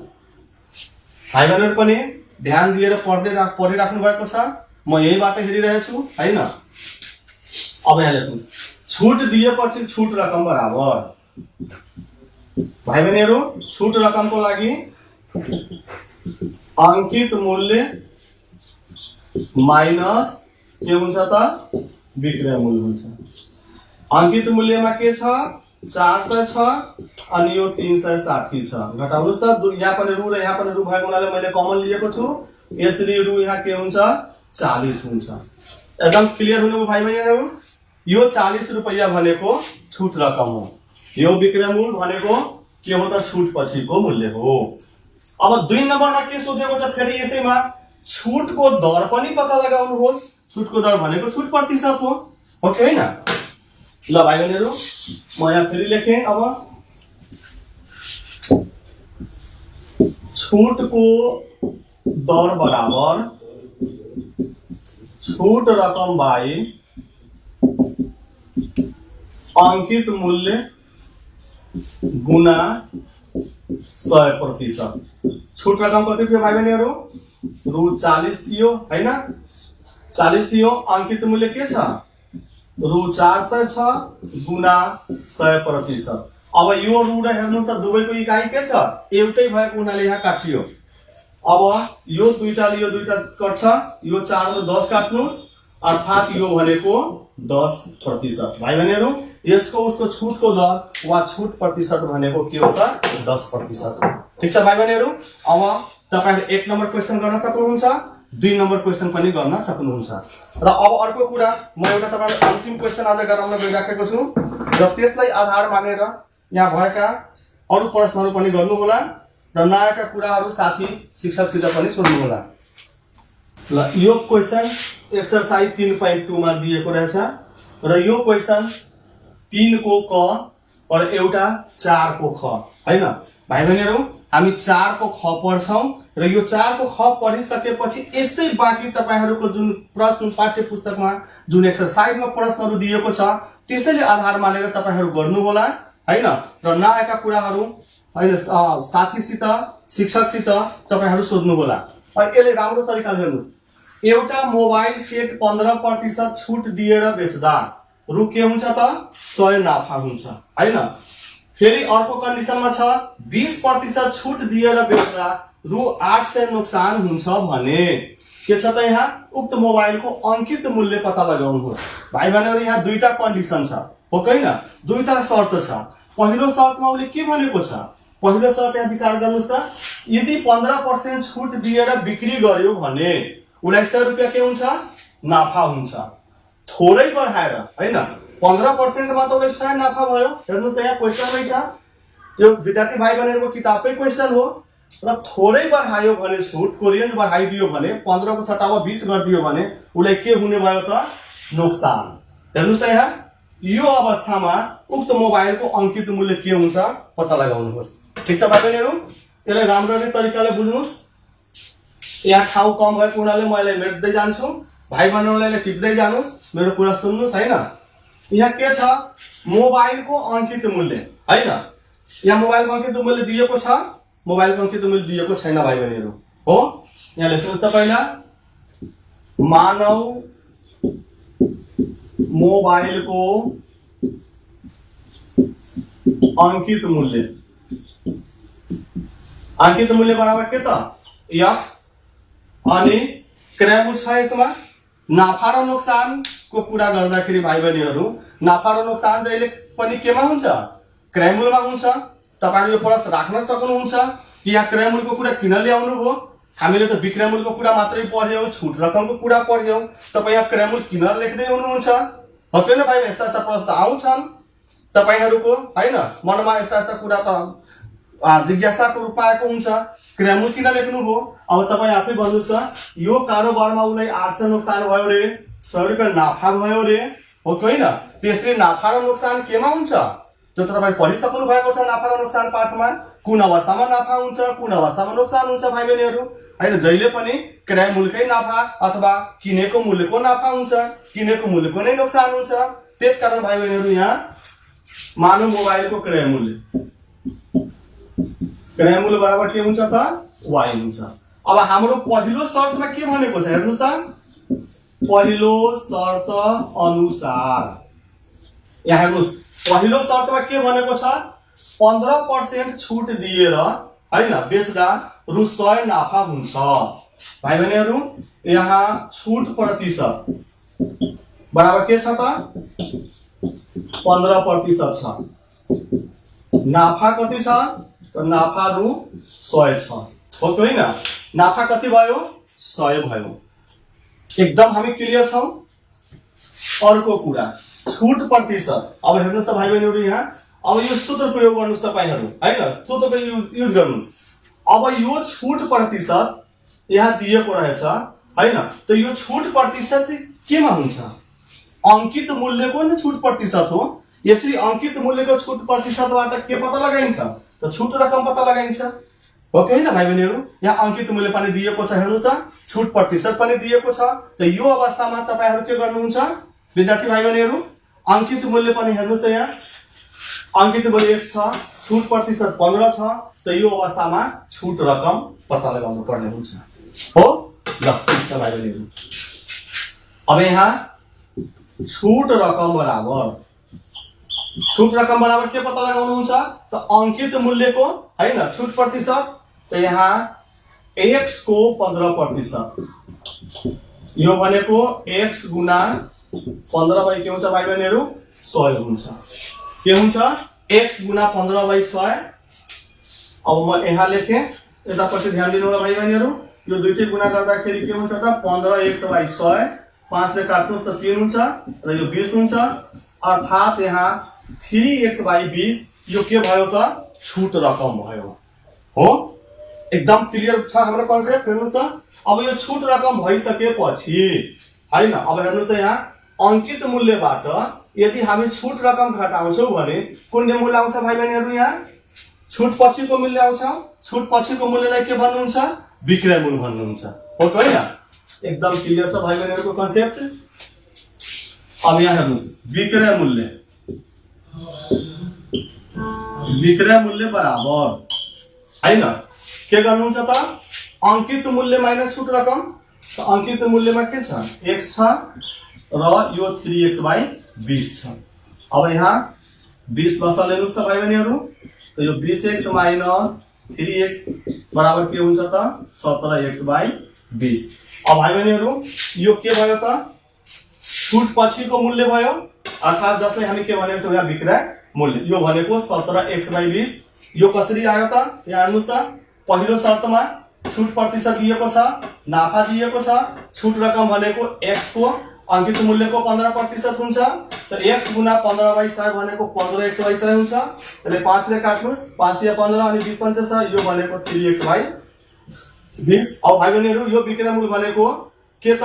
भाइ बहिनीहरु पनि ध्यान दिएर पढिराख्नु भएको छ, म यहीबाट हेरिरहेछु हैन। अब यहाँ लेख्नुस् छुट दिएपछि छुट रकम बराबर, भाइ बहिनीहरु छुट रकमको लागि अंकित मूल्य माइनस के हुन्छ त विक्रय मूल्य हुन्छ। अंकित मूल्यमा के छ 400 छ अनि यो 360 छ। घटाउनुस् त, यहाँ पनि रु र यहाँ पनि रु भएको हुनाले मैले कमन लिएको छु, यसरी रु यहाँ के हुन्छ 40 हुन्छ। एकदम क्लियर हुनुभयो भाइ बहिनीहरु। यो 40 रुपैयाँ भनेको छुट रकम हो, यो विक्रय मूल्य भनेको के हो त छुट पछिको मूल्य हो। अब 2 नम्बरमा के सोधेको छ फेरि यसैमा छुटको दर पनि पत्ता लगाउनुहोस्। छुटको दर भनेको छुट प्रतिशत हो कि हैन। ल भाइ बहिनीहरु म यहाँ फेरि लेखेँ, अब छुटको दर बराबर छुट रकम बाई अंकित मूल्य गुना 100%। छुट रकम कति थियो भाइ बहिनीहरु रु 40 थियो हैन, 40 थियो। अंकित मूल्य के छ रु 400 छ गुना 100%। अब यो रु र हेर्नुस् त दुवैको इकाइ के छ एउटै भएको हुनाले यहाँ काटियो। अब यो दुईटाले यो दुईटा कट्छ, यो 4 ले 10 काट्नुस् अर्थात यो भनेको 10%। भाइ बहिनीहरु यसको उसको छुटको दर वा छुट प्रतिशत भनेको के हो त 10%। ठीक छ भाइ बहिनीहरु। अब तपाईहरु 1 नम्बर क्वेशन गर्न सक्नुहुन्छ, 2 नम्बर क्वेशन पनि गर्न सक्नुहुन्छ। र अब अर्को कुरा म एउटा तपाईहरु अन्तिम क्वेशन आज गराउन गइराखेको छु र त्यसलाई आधार मानेर यहाँ भएका अरु प्रश्नहरु पनि गर्नु होला र नयाँका कुराहरु साथी शिक्षकसित पनि सोध्नु होला। ल यो क्वेशन एक्सरसाइज 3.2 मा दिएको रहेछ र यो क्वेशन 3 को क और एउटा 4 को ख हैन। भाइ बहिनीहरु हामी 4 को ख पढ्छौं र यो 4 को ख पढिसकेपछि यस्तै बाँकी तपाईहरुको जुन प्रश्न पाठ्य पुस्तकमा जुन एक्सरसाइजमा प्रश्नहरु दिएको छ त्यसैले आधार मानेर तपाईहरु गर्नु होला हैन। र नआएका कुराहरु हैन साथीसित शिक्षकसित तपाईहरु सोध्नु होला। अहिले राम्रो तरिकाले हेर्नुस्, एउटा मोबाइल सेट 15% छुट दिएर बेच्दा रु के हुन्छ त 100 नाफा हुन्छ हैन। फेरि अर्को कन्डिसनमा छ 20% छुट दिएर बेच्दा रु 800 नोक्सान हुन्छ भने के छ त यहाँ उक्त मोबाइलको अंकित मूल्य पत्ता लगाउनुहोस्। भाइ बहिनीहरु यहाँ दुईटा कन्डिसन छ हो हैन, दुईटा शर्त छ। पहिलो शर्तमा उले के भनेको छ, पहिलो शर्त यहाँ विचार गर्नुस् त, यदि 15% छुट दिएर बिक्री गर्यो भने उलाई 100 रुपैयाँ के हुन्छ नाफा हुन्छ। थोरै बढाएर हैन 15% मा त उले 100 नाफा भयो। हेर्नुस् त यहाँ क्वेशनमै छ, यो विद्यार्थी भाइ बहिनीहरुको किताबकै क्वेशन हो र थोरै बढायो भने छुटको रेन्ज बढाइदियो भने 15 को सट्टामा 20 गरिदियो भने उलाई के हुने भयो त नोक्सान। हेर्नुस् त यहाँ यो अवस्थामा उक्त मोबाइलको अंकित मूल्य के हुन्छ पत्ता लगाउनुहोस्। ठीक छ भाइ बहिनीहरु, यसलाई राम्ररी तरिकाले बुझ्नुस्। यहाँ ठाउँ कम भएको हुनाले म यसलाई मेट्दै जान्छु, भाइ बहिनीहरुले टिप्दै जानुस्, मेरो कुरा सुन्नुस् हैन। यहाँ के छ मोबाइलको अंकित मूल्य हैन, यहाँ मोबाइलको अंकित मूल्य दिएको छ, मोबाइलको अंकित मूल्य दिएको छैन भाइ बहिनीहरु हो। यहाँ लेख्नुस् त पहिला मानव मोबाइलको अंकित मूल्य, अंकित मूल्य बराबर के त x अनि क्रय मूल्य छ। यसमा नाफा र नोक्सान को कुरा गर्दाखेरि भाइ बहिनीहरु नाफा र नोक्सान जहिले पनि केमा हुन्छ क्रय मूल्यमा हुन्छ। तपाईहरु यो प्रश्न राख्न सक्नुहुन्छ कि यहाँ क्रय मूल्यको कुरा किन ल्याउनु भो हामीले त विक्रय मूल्यको कुरा मात्रै पढ्यौं, छुट रकमको कुरा पढ्यौं। तपाईँ यहाँ क्रय मूल्य किन लेख्दै हुनुहुन्छ? हो कि न भाइ? यस्ता यस्ता प्रश्न आउँछन् तपाईहरुको, हैन? मनमा यस्ता यस्ता कुरा त जिज्ञासाको रूपमा आएको हुन्छ। क्रय मूल्य किन लेख्नुभयो? अब तपाईँ आफै भन्नुस् त, यो कारोबारमा उलाई 800 नोक्सान भयो रे, 100 रुपैयाँ नाफा भयो रे, हो कि हैन? त्यसरी नाफा र नोक्सान केमा हुन्छ? त्यो त तपाईँ पढिसक्नु भएको छ नाफा र नोक्सान पाठमा। कुन अवस्थामा नाफा हुन्छ, कुन अवस्थामा नोक्सान हुन्छ भाइ बहिनीहरु, हैन? जहिले पनि क्रय मूल्यकै नाफा अथवा किनेको मूल्यको नाफा हुन्छ, किनेको मूल्यको नै नोक्सान हुन्छ। त्यसकारण भाइ बहिनीहरु यहाँ मानव मोबाइलको क्रय मूल्य बराबर के हुन्छ त? y हुन्छ। अब हाम्रो पहिलो शर्तमा के भनेको छ हेर्नुस् त, पहिलो शर्त अनुसार यहाँ हेर्नुस्, पहिलो शर्तमा के भनेको छ? 15% छुट दिएर हैन बेच्दा रु 100 नाफा हुन्छ। भाइ बहिनीहरु यहाँ छुट प्रतिशत बराबर के छ त? 15% छ। नाफा कति छ? त नाफा रु 100 छ, हो कि हैन? नाफा कति भयो? 100 भयो। एकदम हामी क्लियर छौं। अर्को कुरा छुट प्रतिशत। अब हेर्नुस् त भाइ बहिनीहरु यहाँ, अब यो सूत्र प्रयोग गर्नुस् तपाईहरु, हैन? सूत्रको युज गर्नुस्। अब यो छुट प्रतिशत यहाँ दिएको रहेछ, हैन? त यो छुट प्रतिशत केमा हुन्छ? अंकित मूल्यको नै छुट प्रतिशत हो। यसरी अंकित मूल्यको छुट प्रतिशतबाट के पत्ता लगाइन्छ? त छुट रकम पत्ता लगाइन्छ, हो कि हैन भाइ बहिनीहरु? यहाँ अंकित मूल्य पनि दिएको छ, हेर्नुस् त, छुट प्रतिशत पनि दिएको छ। त यो अवस्थामा तपाईहरु के गर्नुहुन्छ विद्यार्थी भाइ बहिनीहरु? अंकित मूल्य पनि हेर्नुस् त, यहाँ अंकित मूल्य x छ, छुट प्रतिशत 15 छ। त यो अवस्थामा छुट रकम पत्ता लगाउनु पर्ने हुन्छ, हो? ल ठीक छ भाइ बहिनीहरु। अब यहाँ छुट रकम बराबर के पत्ता लगाउनुहुन्छ? त अंकित मूल्यको, हैन, छुट प्रतिशत। त यहाँ x को 15%, यो भनेको x गुना 15 बाई के हुन्छ भाइ बहिनीहरु? 100 हुन्छ। के हुन्छ? x गुना 15/100। अब म यहाँ लेखे, यतापट्टि ध्यान दिनु होला भाइ बहिनीहरु। यो दुईटै गुना गर्दाखेरि के हुन्छ त? 15x/100, 5 ले काट्नुस् त 3 हुन्छ र यो 20 हुन्छ। अर्थात यहाँ 3x/20 यो के भयो त? छुट रकम भयो, हो? एकदम क्लियर छ हाम्रो कन्सेप्ट। हेर्नुस् त, अब यो छुट रकम भइसकेपछि, हैन, अब हेर्नुस् त, यहाँ अंकित मूल्यबाट यदि हामी छुट रकम घटाउँछौं भने कुन मूल्य आउँछ भाइ बहिनीहरु? यहाँ छुट पछिको मूल्य आउँछ। छुट पछिको मूल्यलाई के भन्नुहुन्छ? विक्रय मूल्य भन्नुहुन्छ, हो कि हैन? एकदम क्लियर छ भाइ बहिनीहरुको कन्सेप्ट। अब यहाँ हेर्नुस्, विक्रय मूल्य बराबर, हैन, के गर्नुहुन्छ त? अंकित मूल्य माइनस छुट रकम। त अंकित मूल्यमा के छ? x छ र यो 3x/20 छ। अब यहाँ 20 लसा लिनुस् त भाइ बहिनीहरु। त यो 20x माइनस 3x बराबर के हुन्छ त? 17x/20। अब भाइ बहिनीहरु यो के भयो त? छुट पछिको मूल्य भयो, अर्थात जसलाई हामी के भनेको छौं यहाँ विक्रय मूल्य। यो भनेको 17x/20। यो कसरी आयो त? यहाँ हेर्नुस् त, पहिलो शर्तमा छुट प्रतिशत दिएको छ, नाफा दिएको छ। छुट रकम भनेको x को अंकित मूल्यको 15% हुन्छ। त x गुना 15/100 भनेको 15x/100 हुन्छ। त्यसले 5 ले काट्नुस्, 5 या 15 अनि 20 पंचे छ, यो भनेको 3x/20। अब भाइ बहिनीहरु यो विक्रय मूल्य भनेको के त?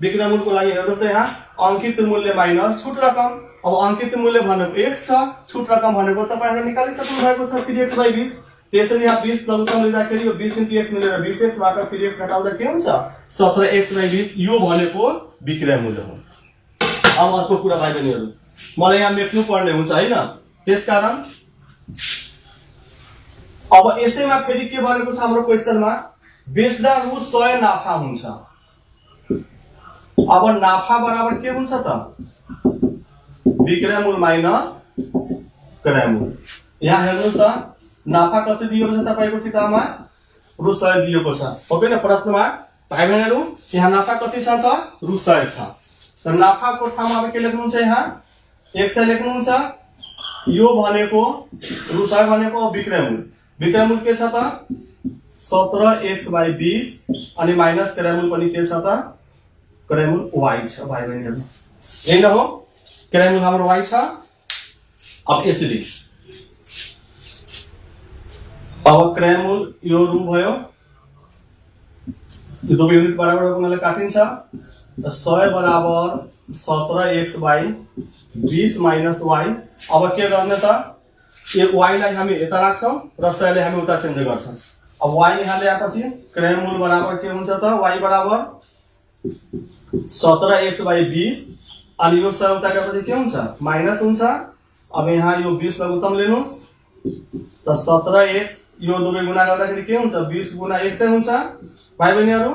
विक्रय मूल्यको लागि हेर्नुस् त, यहाँ अंकित मूल्य माइनस छुट रकम। अब अंकित मूल्य भनेको x छ, छुट रकम भनेको तपाईहरुले निकालिसक्नु भएको छ 3x/20। त्यसैले यहाँ 20 लघुत्तम लिँदाखेरि यो 20 × x मिलेर 20x बाट 3x घटाउँदा के हुन्छ? 17x/20। यो भनेको विक्रय मूल्य हो। अब अर्को कुरा भाइ बहिनीहरु, मलाई यहाँ मेट्नु पर्ने हुन्छ, हैन? त्यसकारण अब यसैमा फेरि के भनेको छ हाम्रो क्वेशनमा? बेच्दा रु 100 नाफा हुन्छ। अब नाफा बराबर के हुन्छ त? विक्रय मूल्य माइनस क्रय मूल्य। यहाँ हेर्नुस् त, नाफा कति दिएको छ तपाईको किताबमा? रु 100 दिएको छ, हो कि न? प्रश्नमा भाइ बहिनीहरु यहाँ नाफा कति छ त? रु 100 छ। त नाफाको ठाउँमा अब के लेख्नुहुन्छ? यहाँ 100 लेख्नुहुन्छ। यो भनेको रु 100 भनेको विक्रय मूल्य। विक्रय मूल्य के छ त? 17x/20 अनि माइनस क्राइमूल पनि के छ त क्राइमूल y छ भाइ बहिनीहरु यही न हो क्राइमूल हाम्रो y छ अब यसरी अब क्राइमूल यो रु भयो यो दुवै युनिट बराबर हुनाले काटिन्छ त 100 बराबर 17x/20 माइनस y अब के गर्ने त यो y लाई हामी यता राख्छौं र 100 लाई हामी उता चेन्ज गर्छौं अब y यहाँ ल्याएपछि क्राइमूल बराबर के हुन्छ त y बराबर 17x/20 अनि यो 100 उता गएपछि के हुन्छ माइनस हुन्छ अब यहाँ यो 20 लघुत्तम लिनुस् त 17x यो दुवै गुणा गर्दाखेरि के हुन्छ 20 गुणा 1 सय हुन्छ भाइ बहिनीहरु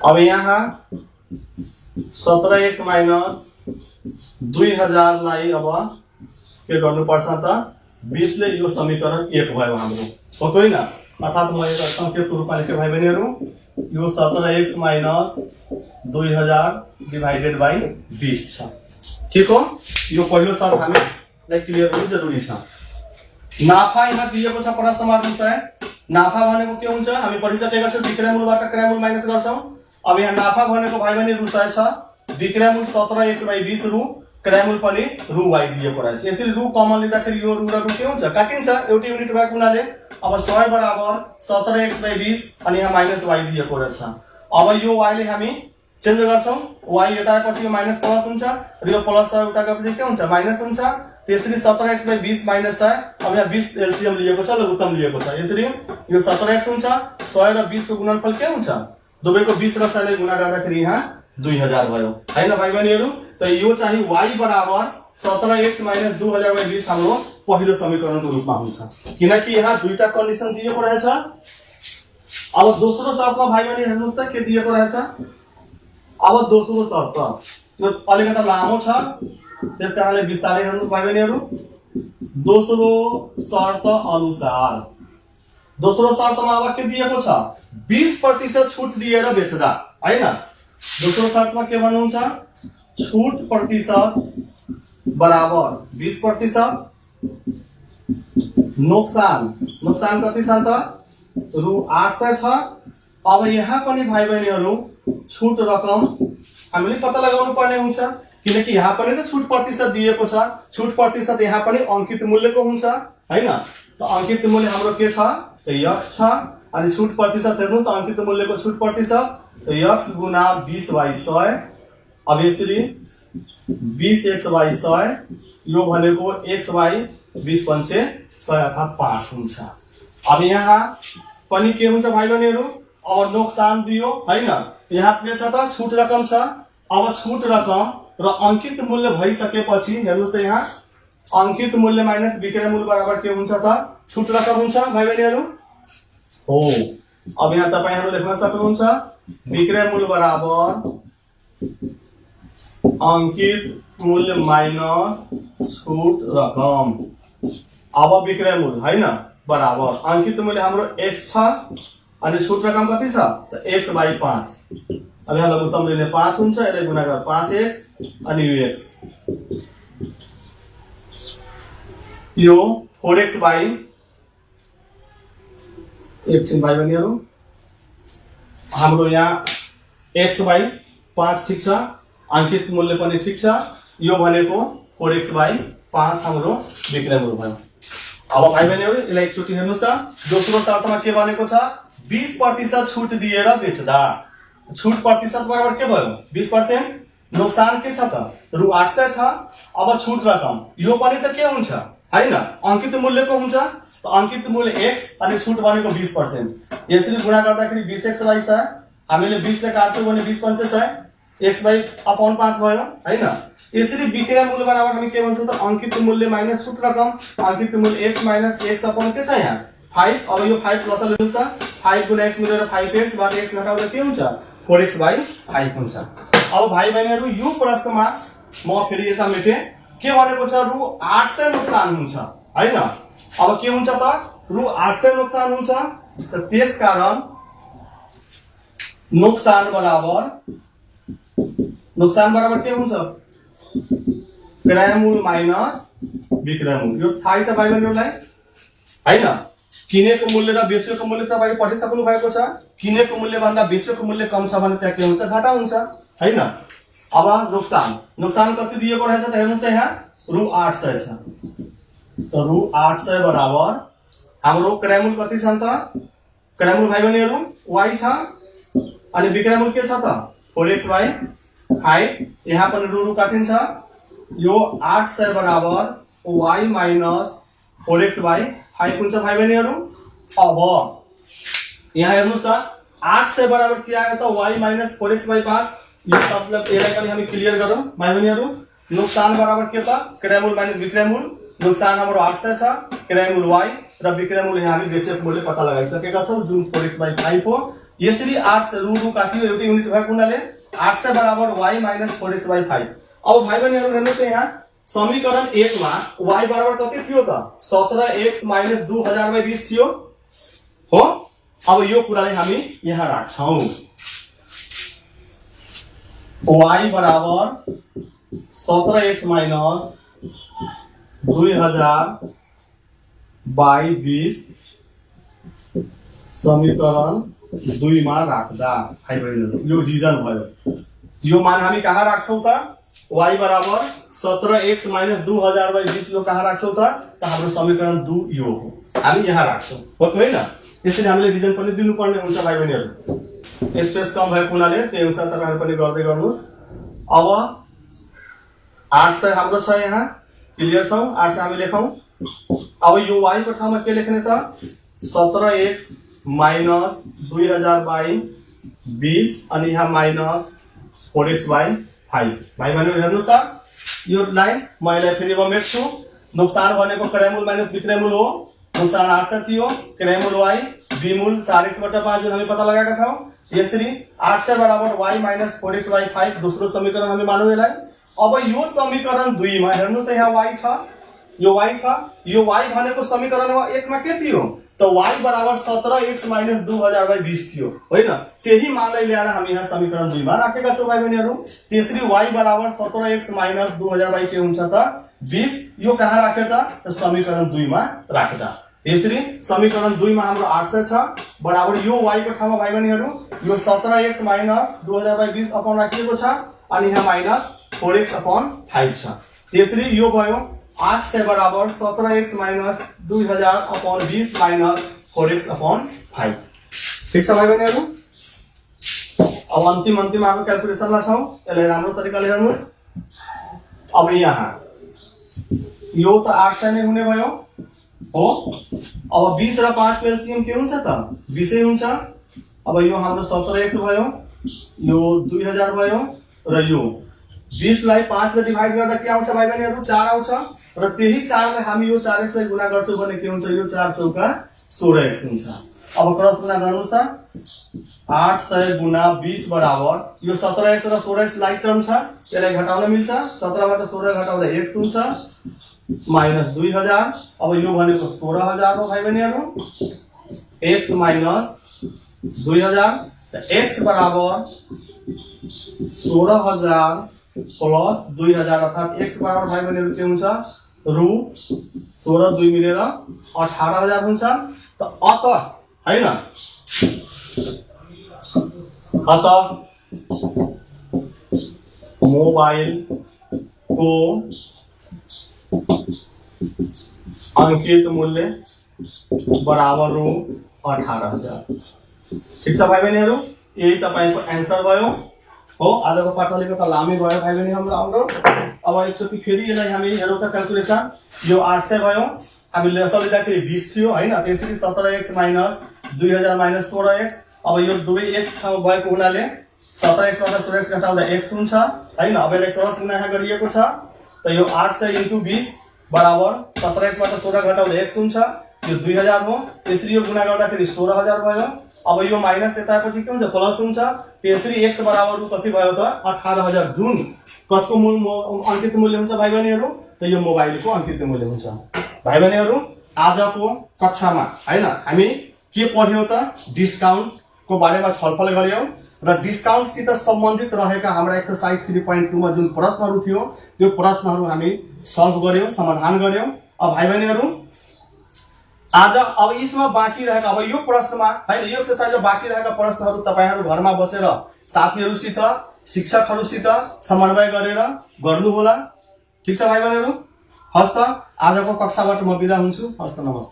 अब यहाँ 17x माइनस 2000 लाई अब के गर्नु पर्छ त 20 ले यो समीकरण 1 भयो हाम्रो हो हैन अर्थात म एउटा संकेतको रूपमा लेखे भाइ बहिनीहरु यो 17x माइनस 2000 डिवाइडेड बाइ 20 छ ठीक हो यो पहिलो शर्त हामीलाई क्लियर हुनु जरुरी छ नाफा यहाँ दिएको छ प्रश्नमा विषय नाफा भनेको के हुन्छ हामी पढिसकेका छौं विक्रयमूलबाट क्रयमूल माइनस गर्छौं अब यहाँ नाफा भनेको भाइ बहिनी रु 100 छ विक्रयमूल 17x/20 रु क्रयमूल पनि रु y दिएको रहेछ यसरी रु कमन लिँदाखेरि यो रु र रु के हुन्छ काटिन्छ एउटै युनिट भएको हुनाले अब 100 बराबर 17x/20 अनि यहाँ माइनस y दिएको रहेछ अब यो y ले हामी चेन्ज गर्छौं y यता आएपछि यो माइनस प्लस हुन्छ र यो प्लस उता गएपछि के हुन्छ माइनस हुन्छ त्यसरी 17x/20 माइनस 100 अब यहाँ 20 एलसीएम लिएको छ लघुत्तम लिएको छ यसरी यो 17x हुन्छ 100 र 20 को गुणनफल के हुन्छ दुवैको 20 र 100 ले गुणा गर्दाखेरि यहाँ 2000 भयो हैन भाइ बहिनीहरु त यो चाहिँ y बराबर 17x माइनस 2000/20 हाम्रो पहिलो समीकरणको रूपमा हुन्छ किनकि यहाँ दुईटा कन्डिसन दिएको रहेछ अब दोस्रो शर्तमा भाइ बहिनी हेर्नुस् त के दिएको रहेछ अब दोस्रो शर्त यो अलिकति लामो छ त्यसकारणले विस्तारै हेर्नुस् भाइ बहिनीहरु दोस्रो शर्त अनुसार दोस्रो शर्तमा अब के दिएको छ 20% छुट दिएर बेच्दा हैन दोस्रो शर्तमा के भन्नुहुन्छ छुट प्रतिशत बराबर 20% नोक्सान कति छ त रु 800 छ अब यहाँ पनि भाइ बहिनीहरु छुट रकम हामीले पत्ता लगाउनु पर्ने हुन्छ किनकि यहाँ पनि त छुट प्रतिशत दिएको छ छुट प्रतिशत यहाँ पनि अंकित मूल्यको हुन्छ हैन त अंकित मूल्य हाम्रो के छ त x छ अनि छुट प्रतिशत हेर्नुस् अंकित मूल्यको छुट प्रतिशत त x गुना 20/100 अब यसरी 20x/100 यो भनेको x/20 पंचे 100 अर्थात 5 हुन्छ अब यहाँ पनि के हुन्छ भाइ बहिनीहरु अब नोक्सान दियो हैन यहाँ के छ त छुट रकम छ अब छुट रकम र अंकित मूल्य भइसकेपछि हेर्नुस् त यहाँ अंकित मूल्य माइनस विक्रय मूल्य बराबर के हुन्छ त छुट रकम हुन्छ भाइ बहिनीहरु हो अब यहाँ तपाईहरु लेख्न सक्नुहुन्छ विक्रय मूल्य बराबर अंकित मूल्य माइनस छुट रकम अब विक्रय मूल्य हैन बराबर अंकित मूल्य हाम्रो x छ अनि छुट रकम कति छ त x/5 अब यहाँ लघुत्तम लिने 5 हुन्छ यसले गुणा गरेर 5x अनि यो x यो 4x/1 एकछिन भाइ बहिनीहरु हाम्रो यहाँ x/5 ठीक छ अंकित मूल्य पनि ठीक छ यो भनेको 4x/5 हाम्रो विक्रय मूल्य भयो अब भाइ बहिनीहरु यसलाई एकचोटी हेर्नुस् त दोस्रो शर्तमा के भनेको छ 20% छुट दिएर बेच्दा छुट प्रतिशत बराबर के भयो 20% नोक्सान के छ त रु 800 छ अब छुट रकम यो पनि त के हुन्छ हैन अंकित मूल्यको हुन्छ त अंकित मूल्य x अनि छुट भनेको 20% यसरी गुणा गर्दाखेरि 20x/100 हामीले 20 ले काट्छौं भने 20 पंचे 100 x/5 भयो हैन यसरी विक्रय मूल्य बराबर हामी के भन्छौं त अंकित मूल्य माइनस छुट रकम अंकित मूल्य x माइनस x अपन के छ यहाँ 5 अब यो 5 प्लस लिनुस् त 5 गुणा x मिलेर 5x बाट x घटाउँदा के हुन्छ 4x/5 हुन्छ अब भाइ बहिनीहरु यो प्रश्नमा म फेरि यता मेटे के भनेको छ रु 800 नोक्सान हुन्छ हैन अब के हुन्छ त रु 800 नोक्सान हुन्छ त त्यसकारण नोक्सान बराबर के हुन्छ क्रय मूल्य माइनस विक्रय मूल्य यो थाहै छ भाइ बहिनीहरुलाई हैन। किनेको मूल्य र बेचेको मूल्य तपाईले पढिसक्नु भएको छ। किनेको मूल्य भन्दा बेचेको मूल्य कम छ भने त्यहाँ के हुन्छ, घाटा हुन्छ हैन। अब नोक्सान कति दिएको रहेछ त हेर्नुस् त, यहाँ रु 800 छ। त रु 800 बराबर हाम्रो क्रयमूल कति छ त, क्रयमूल भाइ बहिनीहरु y छ अनि विक्रयमूल के छ त 4x/5। यहाँ पनि रु काटिन्छ। यो 800 बराबर y माइनस 4x/5 हुन्छ भाइ बहिनीहरु। अब यहाँ हेर्नुस् त 800 बराबर के आयो त y माइनस 4x/5। यो सबलाई यसलाई पनि हामी क्लियर गरौँ भाइ बहिनीहरु। नुकसान बराबर के त क्रयमूल माइनस विक्रयमूल। नुकसान हाम्रो 800 छ, क्रयमूल y र विक्रयमूल यहाँ हामी बेचेको मूल्य पत्ता लगाइसकेका छौं जुन 4x/5 हो। यसरी 800 रु काटियो एउटै युनिट भएको हुनाले 800 बराबर y माइनस 4x/5। अब भाइ बहिनीहरु हेर्नुस् त यहाँ समीकरण 1 मा y बराबर कति थियो त 17x माइनस 2000/20 थियो हो। अब यो कुरालाई हामी यहाँ राख्छौं। y बराबर 17x माइनस 2000/20 समीकरण 2 मा राख्दा भाइ बहिनीहरु यो डिभिजन भयो। यो मान हामी कहाँ राख्छौं त y बराबर 17x माइनस 2000/20 यो कहाँ राख्छौं त हाम्रो समीकरण 2 यो हो, हामी यहाँ राख्छौं हो हैन। यसरी हामीले डिभिजन पनि दिनु पर्ने हुन्छ भाइ बहिनीहरु। स्पेस कम भएको हुनाले त्यही अनुसार तपाईहरु पनि गर्दै गर्नुस्। अब 800 हाम्रो छ, यहाँ क्लियर छौ। 800 हामी लेखौं। अब यो y को ठाउँमा के लेख्ने त 17x माइनस 2000/20 अनि यहाँ माइनस 4x/5। भाइ बहिनीहरु हेर्नुस् त यो लाइन म यसलाई फेरि मेट्छु। नुकसान भनेको क्रयमूल माइनस विक्रयमूल हो। नुकसान 800 थियो, क्रयमूल y विमूल 4x/5 जुन हामी पत्ता लगाएका छौं। यसरी 800 बराबर y माइनस 4x/5 दोस्रो समीकरण हामी मानौं यसलाई। अब यो समीकरण 2 मा हेर्नुस् त यहाँ y छ, यो y छ। यो y भनेको समीकरण 1 मा के थियो त y बराबर 17x माइनस 2000/20 थियो हैन। त्यही मानलाई ल्याएर हामी यहाँ समीकरण 2 मा राखेका छौं भाइ बहिनीहरु। त्यसरी y बराबर 17x माइनस 2000/20 के हुन्छ त 20। यो कहाँ राख्यो त समीकरण 2 मा राख्दा। यसरी समीकरण 2 मा हाम्रो 800 छ बराबर यो y को ठाउँमा भाइ बहिनीहरु यो 17x माइनस 2000/20 अपन राखिएको छ अनि यहाँ माइनस 4x/5 छ। त्यसरी यो भयो 800 बराबर 17x माइनस 2000/20 माइनस 4x/5। ठीक छ भाइ बहिनीहरु। अब अन्तिम हाम्रो क्याल्कुलेसनमा छौं। यसलाई राम्रो तरिकाले हेर्नुस्। अब यहाँ यो त 800 नै हुने भयो हो। अब 20 र 5 को एलसीएम के हुन्छ त 20 नै हुन्छ। अब यो हाम्रो 17x भयो, यो 2000 भयो र यो 20 लाई 5 ले डिवाइड गर्दा के आउँछ भाइ बहिनीहरु 4 आउँछ र त्यही 4 लाई हामी यो 4x लाई गुणा गर्छौं भने के हुन्छ यो 4 चौका 16x हुन्छ। अब क्रस गुणा गर्नुस् त 800 गुणा 20 बराबर यो 17x र 16x लाइक टर्म छ, यसलाई घटाउन मिल्छ। 17 बाट 16 घटाउँदा x हुन्छ माइनस 2000। अब यो भनेको 16000 हो भाइ बहिनीहरु। x माइनस 2000 त x बराबर 16000 प्लस 2000 अर्थात x बराबर भाइ बहिनीहरु के हुन्छ रु 16 2 मिलेर 18000 हुन्छ। त अत हैन अत मोबाइल को अंकित मूल्य बराबर रु 18000। ठीक छ भाइ बहिनीहरु, यही तपाईको आन्सर भयो हो। आजको पाठलेको त लामै भयो भाइ बहिनी हाम्रो। अब एकचोटी फेरि यसलाई हामी हेरौँ त क्याल्कुलेसन। यो 800 भयो, हामीले असल लिँदाखेरि 20 थियो हैन। त्यसरी 17x माइनस 2000 माइनस 16x। अब यो दुवै एक ठाउँ भएको हुनाले 17x बाट 16x घटाउँदा x हुन्छ हैन। अब यसलाई क्रस गुणा गरिएको छ त यो 800 * 20 बराबर 17x बाट 16 घटाउँदा x हुन्छ, यो 2000 हो। त्यसरी यो गुणा गर्दाखेरि 16000 भयो। अब यो माइनस यतापछि के हुन्छ प्लस हुन्छ। त्यसरी x बराबर कति भयो त 18000 जुन कसको अंकित मूल्य हुन्छ भाइ बहिनीहरु त यो मोबाइलको अंकित मूल्य हुन्छ। भाइ बहिनीहरु आजको कक्षामा हैन हामी के पढ्यौ त डिस्काउन्ट को बारेमा छलफल गर्यौ र डिस्काउन्टसित सम्बन्धित रहेका हाम्रो एक्सरसाइज 3.2 मा जुन प्रश्नहरु थियो त्यो प्रश्नहरु हामी सल्भ गर्यौ, समाधान गर्यौ। अब भाइ बहिनीहरु आज अब यसमा बाँकी रहेका अब यो प्रश्नमा हैन यो एक्सरसाइजमा बाँकी रहेका प्रश्नहरू तपाईहरु घरमा बसेर साथीहरुसित शिक्षकहरुसित समन्वय गरेर गर्नु होला। ठीक छ भाइ बहिनीहरु, हस्त आजको कक्षाबाट म बिदा हुन्छु। हस्त, नमस्ते।